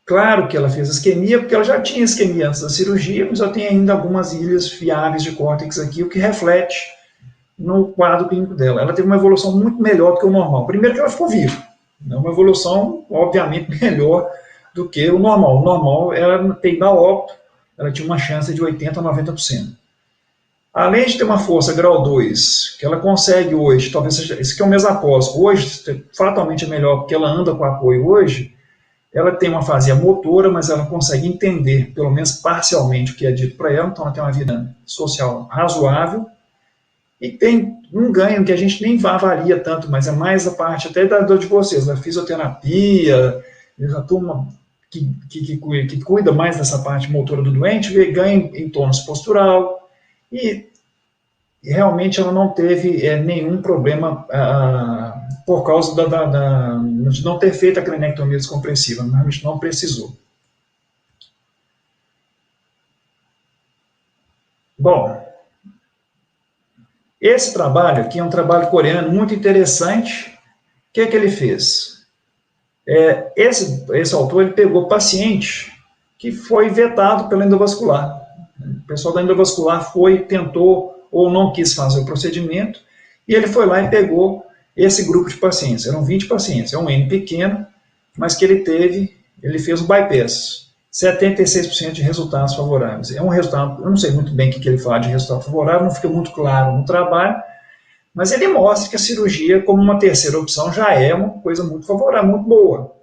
[SPEAKER 2] claro que ela fez isquemia, porque ela já tinha isquemia antes da cirurgia, mas ela tem ainda algumas ilhas fiáveis de córtex aqui, o que reflete no quadro clínico dela. Ela teve uma evolução muito melhor do que o normal. Primeiro que ela ficou viva. É uma evolução, obviamente, melhor do que o normal. O normal, ela tem da óbito, ela tinha uma chance de 80% a 90%. Além de ter uma força grau 2, que ela consegue hoje, talvez seja, esse aqui é um mês após, hoje fatalmente é melhor porque ela anda com apoio hoje, ela tem uma afasia motora, mas ela consegue entender, pelo menos parcialmente, o que é dito para ela, então ela tem uma vida social razoável, e tem um ganho que a gente nem avalia tanto, mas é mais a parte até de vocês, da fisioterapia, da turma que cuida mais dessa parte motora do doente, ganha em tônus postural, e realmente ela não teve nenhum problema por causa de não ter feito a cranectomia descompressiva, realmente não precisou. Bom, esse trabalho aqui é um trabalho coreano muito interessante. O que ele fez? Esse autor ele pegou paciente que foi vetado pelo endovascular. O pessoal da endovascular tentou ou não quis fazer o procedimento, e ele foi lá e pegou esse grupo de pacientes. Eram 20 pacientes, é um N pequeno, mas que ele fez o bypass. 76% de resultados favoráveis. É um resultado, eu não sei muito bem o que ele fala de resultado favorável, não fica muito claro no trabalho, mas ele mostra que a cirurgia, como uma terceira opção, já é uma coisa muito favorável, muito boa.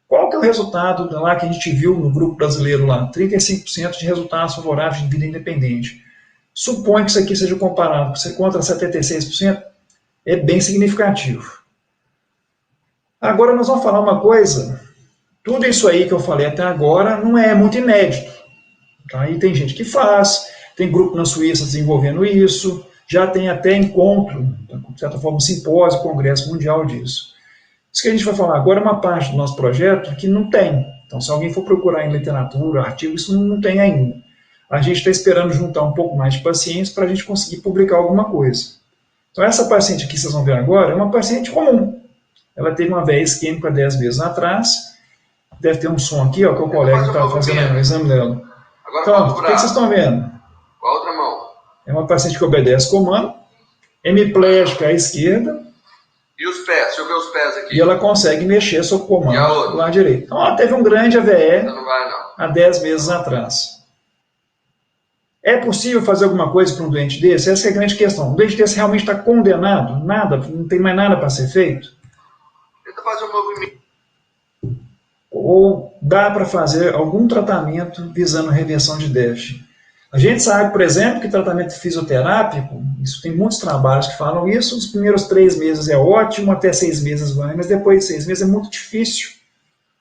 [SPEAKER 2] Qual que é o resultado lá que a gente viu no grupo brasileiro lá? 35% de resultados favoráveis de vida independente. Suponho que isso aqui seja comparado contra 76%, é bem significativo. Agora nós vamos falar uma coisa, tudo isso aí que eu falei até agora não é muito inédito. Tá? E tem gente que faz, tem grupo na Suíça desenvolvendo isso, já tem até encontro, de certa forma, um simpósio, congresso mundial disso. Isso que a gente vai falar agora é uma parte do nosso projeto que não tem. Então, se alguém for procurar em literatura, artigo, isso não tem ainda. A gente está esperando juntar um pouco mais de pacientes para a gente conseguir publicar alguma coisa. Então, essa paciente aqui que vocês vão ver agora é uma paciente comum. Ela teve uma veia isquêmica 10 meses atrás. Deve ter um som aqui, ó, que o colega está fazendo o exame dela.
[SPEAKER 3] Agora,
[SPEAKER 2] então, o que vocês estão vendo?
[SPEAKER 3] Com a outra mão.
[SPEAKER 2] É uma paciente que obedece comando, hemiplégica à esquerda.
[SPEAKER 3] E os pés? Deixa eu ver os pés aqui.
[SPEAKER 2] E ela consegue mexer sob comando do lado direito. Então, ela teve um grande AVE há 10 meses atrás. É possível fazer alguma coisa para um doente desse? Essa é a grande questão. Um doente desse realmente está condenado? Nada? Não tem mais nada para ser feito?
[SPEAKER 3] Tenta fazer um movimento.
[SPEAKER 2] Ou dá para fazer algum tratamento visando reversão de déficit? A gente sabe, por exemplo, que tratamento fisioterápico, isso tem muitos trabalhos que falam isso, os primeiros 3 meses é ótimo, até 6 meses vai, mas depois de 6 meses é muito difícil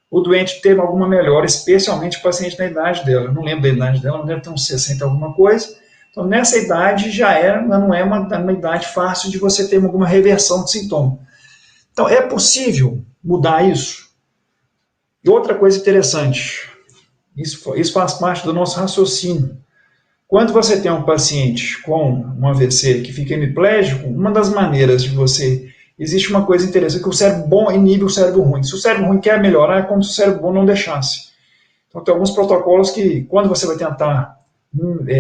[SPEAKER 2] o doente ter alguma melhora, especialmente o paciente na idade dela. Eu não lembro da idade dela, não deve ter uns 60 alguma coisa. Então, nessa idade não é uma idade fácil de você ter alguma reversão de sintoma. Então, é possível mudar isso? E outra coisa interessante, Isso faz parte do nosso raciocínio. Quando você tem um paciente com um AVC que fica hemiplégico, uma das maneiras de você... Existe uma coisa interessante, que o cérebro bom inibe o cérebro ruim. Se o cérebro ruim quer melhorar, é como se o cérebro bom não deixasse. Então, tem alguns protocolos que, quando você vai tentar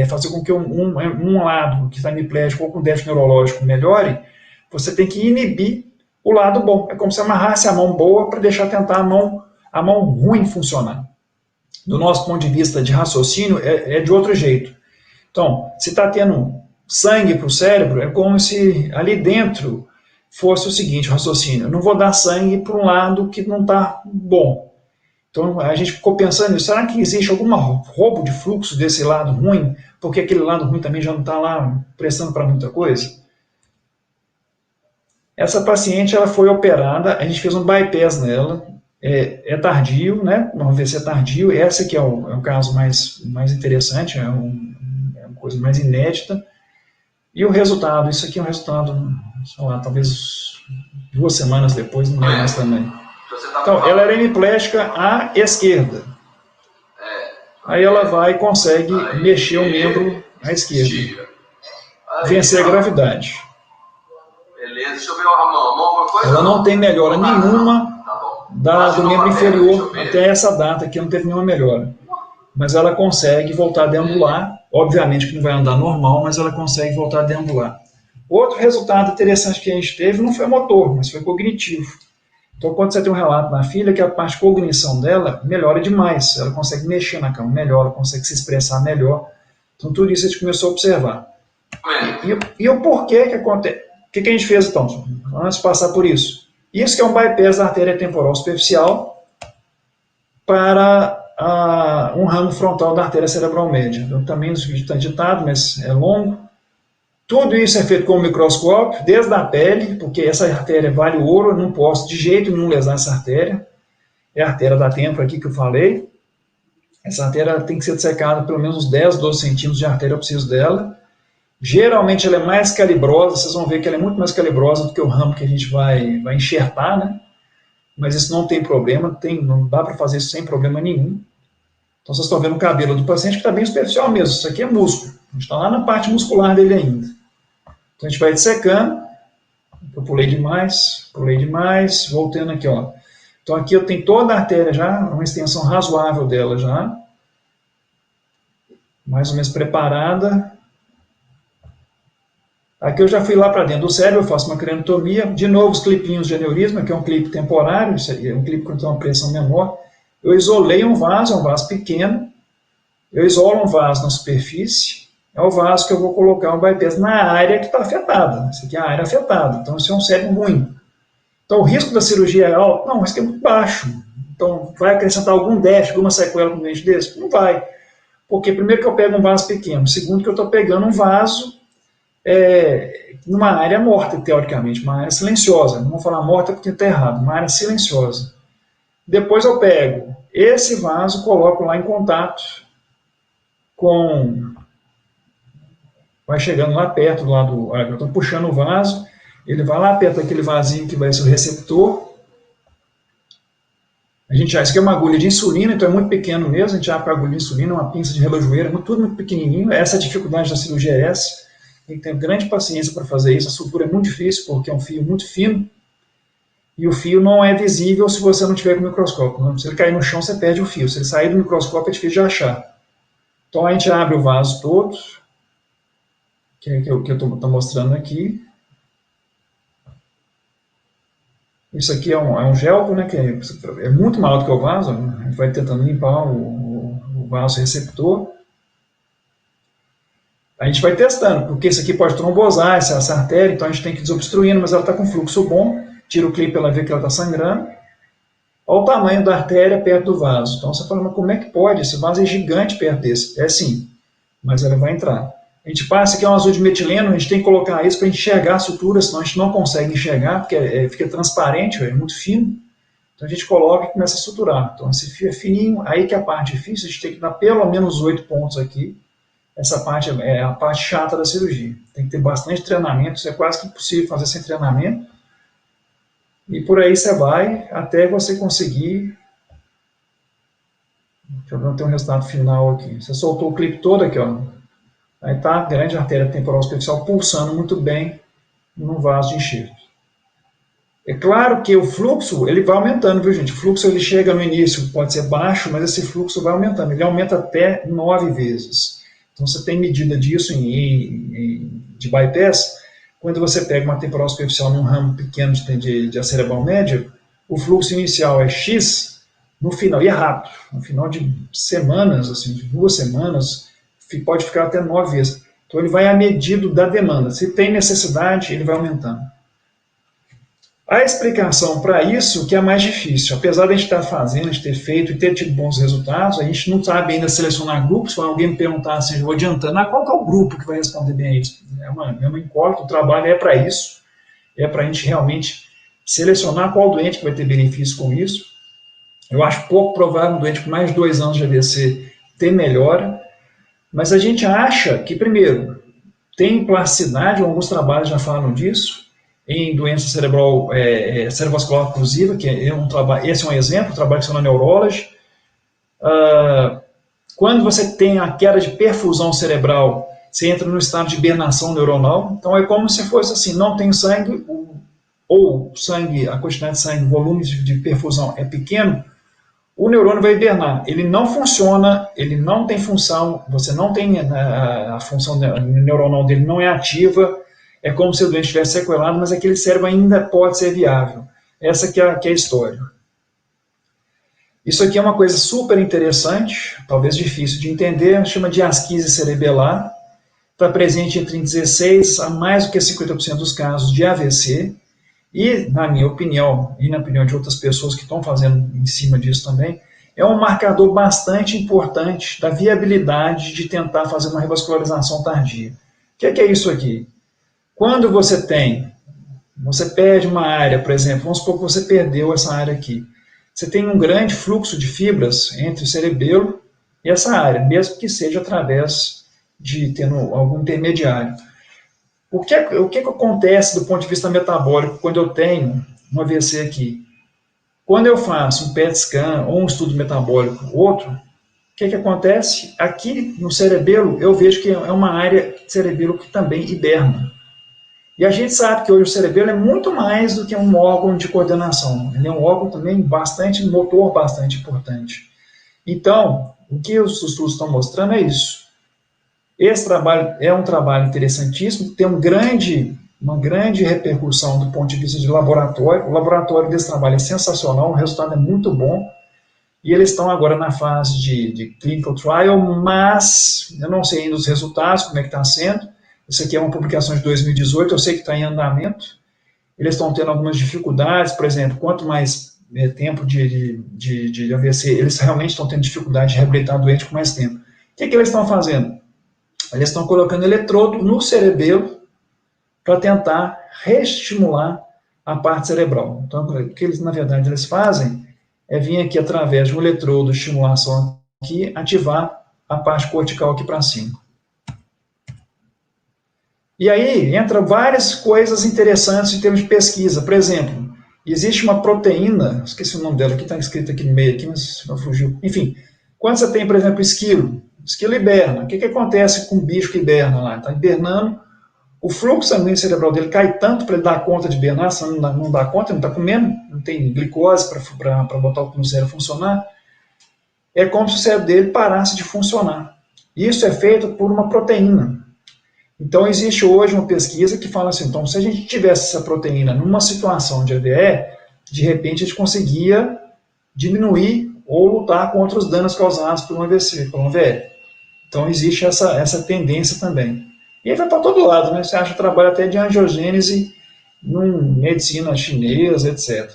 [SPEAKER 2] fazer com que um lado que está hemiplégico ou com déficit neurológico melhore, você tem que inibir o lado bom. É como se amarrasse a mão boa para deixar tentar a mão ruim funcionar. Do nosso ponto de vista de raciocínio, é de outro jeito. Então, se está tendo sangue para o cérebro, é como se ali dentro fosse o seguinte, o raciocínio: eu não vou dar sangue para um lado que não está bom. Então, a gente ficou pensando, será que existe algum roubo de fluxo desse lado ruim, porque aquele lado ruim também já não está lá prestando para muita coisa? Essa paciente, ela foi operada, a gente fez um bypass nela, é tardio, né? Um AVC tardio, esse aqui é o caso mais interessante, é uma coisa mais inédita. E o resultado, isso aqui é um resultado, sei lá, talvez 2 semanas depois, não lembro mais também. Então, ela era hemiplégica à esquerda. Aí ela vai e consegue mexer o membro à esquerda. Vencer a gravidade.
[SPEAKER 3] Beleza, deixa eu ver a mão. Alguma coisa?
[SPEAKER 2] Ela não tem melhora nenhuma do membro inferior até essa data, que não teve nenhuma melhora. Mas ela consegue voltar a deambular. Obviamente que não vai andar normal, mas ela consegue voltar a deambular. Outro resultado interessante que a gente teve não foi motor, mas foi cognitivo. Então, quando você tem um relato na filha, que a parte de cognição dela melhora demais. Ela consegue mexer na cama melhor, ela consegue se expressar melhor. Então, tudo isso a gente começou a observar. E o porquê que acontece? O que a gente fez, então, antes de passar por isso? Isso que é um bypass da artéria temporal superficial para um ramo frontal da artéria cerebral média. Então, também o vídeo está editado, mas é longo. Tudo isso é feito com o microscópio, desde a pele, porque essa artéria vale ouro, eu não posso de jeito nenhum lesar essa artéria. É a artéria da têmpora aqui que eu falei. Essa artéria tem que ser dissecada pelo menos uns 10, 12 centímetros de artéria, eu preciso dela. Geralmente ela é mais calibrosa, vocês vão ver que ela é muito mais calibrosa do que o ramo que a gente vai enxertar, né? Mas isso não tem problema, não dá para fazer isso sem problema nenhum. Então vocês estão vendo o cabelo do paciente que está bem superficial mesmo, isso aqui é músculo, a gente está lá na parte muscular dele ainda. Então a gente vai dissecando, eu pulei demais, voltando aqui, ó. Então aqui eu tenho toda a artéria já, uma extensão razoável dela já, mais ou menos preparada. Aqui eu já fui lá para dentro do cérebro, eu faço uma craniotomia, de novo os clipinhos de aneurisma, que é um clipe temporário, isso aí é um clipe quando tem uma pressão menor. Eu isolei um vaso pequeno, eu isolo um vaso na superfície, é o vaso que eu vou colocar um bypass na área que está afetada. Essa aqui é a área afetada, então isso é um cérebro ruim. Então o risco da cirurgia é alto? Não, o risco é muito baixo. Então vai acrescentar algum déficit, alguma sequela com um doente desse? Não vai. Porque primeiro que eu pego um vaso pequeno, segundo que eu estou pegando um vaso numa área morta, teoricamente, uma área silenciosa. Não vou falar morta porque está errado, uma área silenciosa. Depois eu pego esse vaso, coloco lá em contato com... Vai chegando lá perto, do lado, eu estou puxando o vaso, ele vai lá perto daquele vasinho que vai ser o receptor. Isso aqui é uma agulha de insulina, então é muito pequeno mesmo, a gente abre a agulha de insulina, uma pinça de relojoeira, tudo muito pequenininho. Essa é a dificuldade da cirurgia é essa. Tem que ter grande paciência para fazer isso. A sutura é muito difícil, porque é um fio muito fino, e o fio não é visível se você não tiver com o microscópio. Não? Se ele cair no chão, você perde o fio. Se ele sair do microscópio, é difícil de achar. Então a gente abre o vaso todo, que é o que eu estou mostrando aqui. Isso aqui é um gelco, né, que é muito maior do que o vaso. A gente vai tentando limpar o vaso receptor. A gente vai testando, porque isso aqui pode trombosar essa artéria, então a gente tem que ir desobstruindo, mas ela está com fluxo bom. Tira o clipe, ela vê que ela está sangrando. Olha o tamanho da artéria perto do vaso. Então você fala, mas como é que pode? Esse vaso é gigante perto desse. É sim, mas ela vai entrar. A gente passa aqui um azul de metileno, a gente tem que colocar isso para enxergar a sutura, senão a gente não consegue enxergar, porque fica transparente, é muito fino. Então a gente coloca e começa a suturar. Então esse fio é fininho, aí que é a parte difícil, a gente tem que dar pelo menos 8 pontos aqui. Essa parte é a parte chata da cirurgia. Tem que ter bastante treinamento, isso é quase que impossível fazer sem treinamento. E por aí você vai até você conseguir Deixa eu ver, tem um resultado final aqui. Você soltou o clipe todo aqui, ó. Aí tá a grande artéria temporal superficial pulsando muito bem no vaso de enxerto. É claro que o fluxo, ele vai aumentando, viu, gente? O fluxo, ele chega no início, pode ser baixo, mas esse fluxo vai aumentando. Ele aumenta até 9 vezes. Então, você tem medida disso de bypass. Quando você pega uma temporal superficial num ramo pequeno de acerebral média, o fluxo inicial é X, no final, e é rápido, no final de semanas, assim, de 2 semanas, pode ficar até 9 vezes. Então, ele vai à medida da demanda. Se tem necessidade, ele vai aumentando. A explicação para isso que é mais difícil. Apesar de a gente estar fazendo, de ter feito e ter tido bons resultados, a gente não sabe ainda selecionar grupos. Quando alguém me perguntar assim, eu vou adiantando, qual que é o grupo que vai responder bem a isso? É uma incógnita, o trabalho é para isso. É para a gente realmente selecionar qual doente que vai ter benefício com isso. Eu acho pouco provável um doente com mais de 2 anos de AVC ter melhora, mas a gente acha que, primeiro, tem plasticidade, alguns trabalhos já falam disso, em doença cerebral cerebrovascular oclusiva, que é um trabalho, esse é um exemplo, um trabalho que são na Neurology. Quando você tem a queda de perfusão cerebral, você entra no estado de hibernação neuronal, então é como se fosse assim, não tem sangue, ou sangue, a quantidade de sangue, o volume de perfusão é pequeno, o neurônio vai hibernar, ele não funciona, ele não tem função, você não tem a função neuronal dele não é ativa, é como se o doente estivesse sequelado, mas aquele cérebro ainda pode ser viável. Essa que é a história. Isso aqui é uma coisa super interessante, talvez difícil de entender, chama de asquise cerebelar, está presente entre 16% a mais do que 50% dos casos de AVC, e, na minha opinião, e na opinião de outras pessoas que estão fazendo em cima disso também, é um marcador bastante importante da viabilidade de tentar fazer uma revascularização tardia. O que é isso aqui? Quando você perde uma área, por exemplo, vamos supor que você perdeu essa área aqui, você tem um grande fluxo de fibras entre o cerebelo e essa área, mesmo que seja através de tendo algum intermediário. O que acontece do ponto de vista metabólico quando eu tenho um AVC aqui? Quando eu faço um PET scan ou um estudo metabólico outro, o que acontece? Aqui no cerebelo eu vejo que é uma área cerebelo que também hiberna. E a gente sabe que hoje o cerebelo é muito mais do que um órgão de coordenação. Ele é um órgão também bastante motor, bastante importante. Então, o que os estudos estão mostrando é isso. Esse trabalho é um trabalho interessantíssimo, tem uma grande repercussão do ponto de vista de laboratório. O laboratório desse trabalho é sensacional, o resultado é muito bom. E eles estão agora na fase de clinical trial, mas eu não sei ainda os resultados, como é que está sendo. Isso aqui é uma publicação de 2018, eu sei que está em andamento. Eles estão tendo algumas dificuldades, por exemplo, quanto mais tempo de AVC, eles realmente estão tendo dificuldade de reabilitar o doente com mais tempo. O que eles estão fazendo? Eles estão colocando eletrodo no cerebelo para tentar reestimular a parte cerebral. Então, o que eles, na verdade, eles fazem é vir aqui através de um eletrodo de estimulação aqui, ativar a parte cortical aqui para cima. E aí entra várias coisas interessantes em termos de pesquisa. Por exemplo, existe uma proteína, esqueci o nome dela, que está escrito aqui no meio, aqui, mas não fugiu. Enfim, quando você tem, por exemplo, esquilo hiberna. O que acontece com o bicho que hiberna lá? Está hibernando, o fluxo sanguíneo cerebral dele cai tanto para ele dar conta de hibernar, se não dá conta, não está comendo, não tem glicose para botar o cérebro funcionar. É como se o cérebro dele parasse de funcionar. Isso é feito por uma proteína. Então, existe hoje uma pesquisa que fala assim, então, se a gente tivesse essa proteína numa situação de AVE, de repente a gente conseguia diminuir ou lutar contra os danos causados por um AVC, por um AVE. Então, existe essa tendência também. E aí vai para todo lado, né? Você acha trabalho até de angiogênese em medicina chinesa, etc.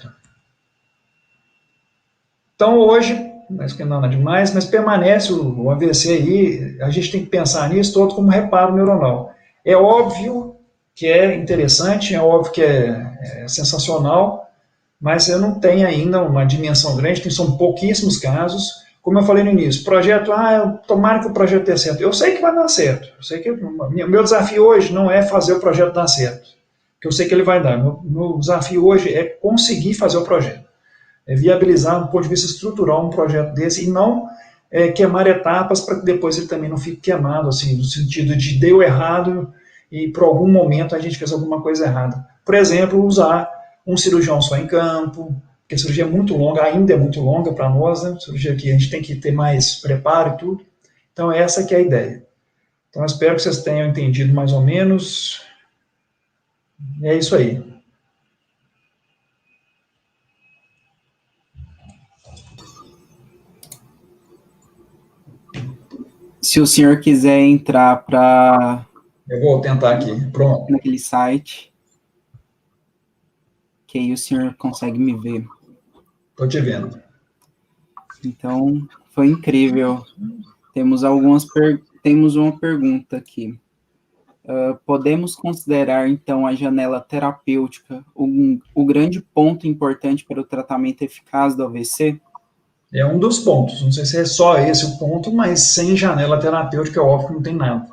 [SPEAKER 2] Então, hoje, mas que nada demais, mas permanece o AVC aí, a gente tem que pensar nisso todo como reparo neuronal. É óbvio que é interessante, é óbvio que é sensacional, mas eu não tenho ainda uma dimensão grande, são pouquíssimos casos. Como eu falei no início, projeto, tomara que o projeto dê certo. Eu sei que vai dar certo, eu sei que meu desafio hoje não é fazer o projeto dar certo, porque eu sei que ele vai dar. Meu desafio hoje é conseguir fazer o projeto. É viabilizar, do ponto de vista estrutural, um projeto desse e não queimar etapas para que depois ele também não fique queimado, assim, no sentido de deu errado e por algum momento a gente fez alguma coisa errada. Por exemplo, usar um cirurgião só em campo, porque a cirurgia é muito longa, ainda é muito longa para nós, né? A cirurgia aqui a gente tem que ter mais preparo e tudo. Então essa que é a ideia. Então eu espero que vocês tenham entendido mais ou menos. E é isso aí.
[SPEAKER 1] Se o senhor quiser entrar para
[SPEAKER 2] Eu vou tentar aqui. Pronto.
[SPEAKER 1] naquele site, que aí o senhor consegue me ver.
[SPEAKER 2] Estou te vendo.
[SPEAKER 1] Então, foi incrível. Temos uma pergunta aqui. Podemos considerar, então, a janela terapêutica o grande ponto importante para o tratamento eficaz do AVC?
[SPEAKER 2] É um dos pontos. Não sei se é só esse o ponto, mas sem janela terapêutica, é óbvio que não tem nada.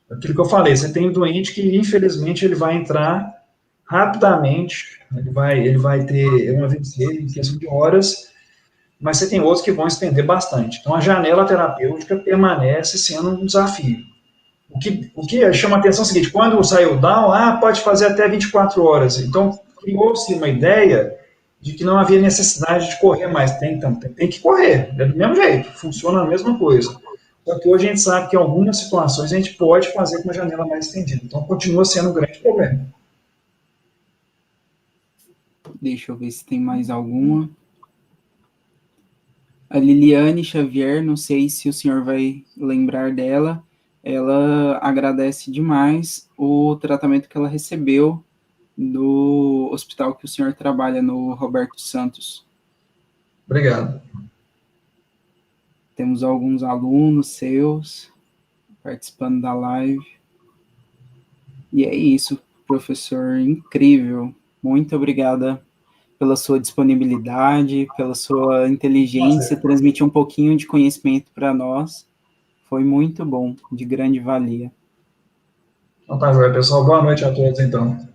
[SPEAKER 2] Aquilo que eu falei, você tem um doente que, infelizmente, ele vai entrar rapidamente, ele vai ter um AVC em questão de horas, mas você tem outros que vão estender bastante. Então, a janela terapêutica permanece sendo um desafio. O que chama a atenção é o seguinte, quando saiu o down, pode fazer até 24 horas. Então, criou-se uma ideia de que não havia necessidade de correr mais. Tem que correr, é do mesmo jeito, funciona a mesma coisa. Só que hoje a gente sabe que em algumas situações a gente pode fazer com uma janela mais estendida. Então, continua sendo um grande problema.
[SPEAKER 1] Deixa eu ver se tem mais alguma. A Liliane Xavier, não sei se o senhor vai lembrar dela, ela agradece demais o tratamento que ela recebeu do hospital que o senhor trabalha, no Roberto Santos.
[SPEAKER 2] Obrigado.
[SPEAKER 1] Temos alguns alunos seus participando da live. E é isso, professor, incrível. Muito obrigada pela sua disponibilidade, pela sua inteligência, transmitir um pouquinho de conhecimento para nós. Foi muito bom, de grande valia.
[SPEAKER 2] Então tá, pessoal. Boa noite a todos, então.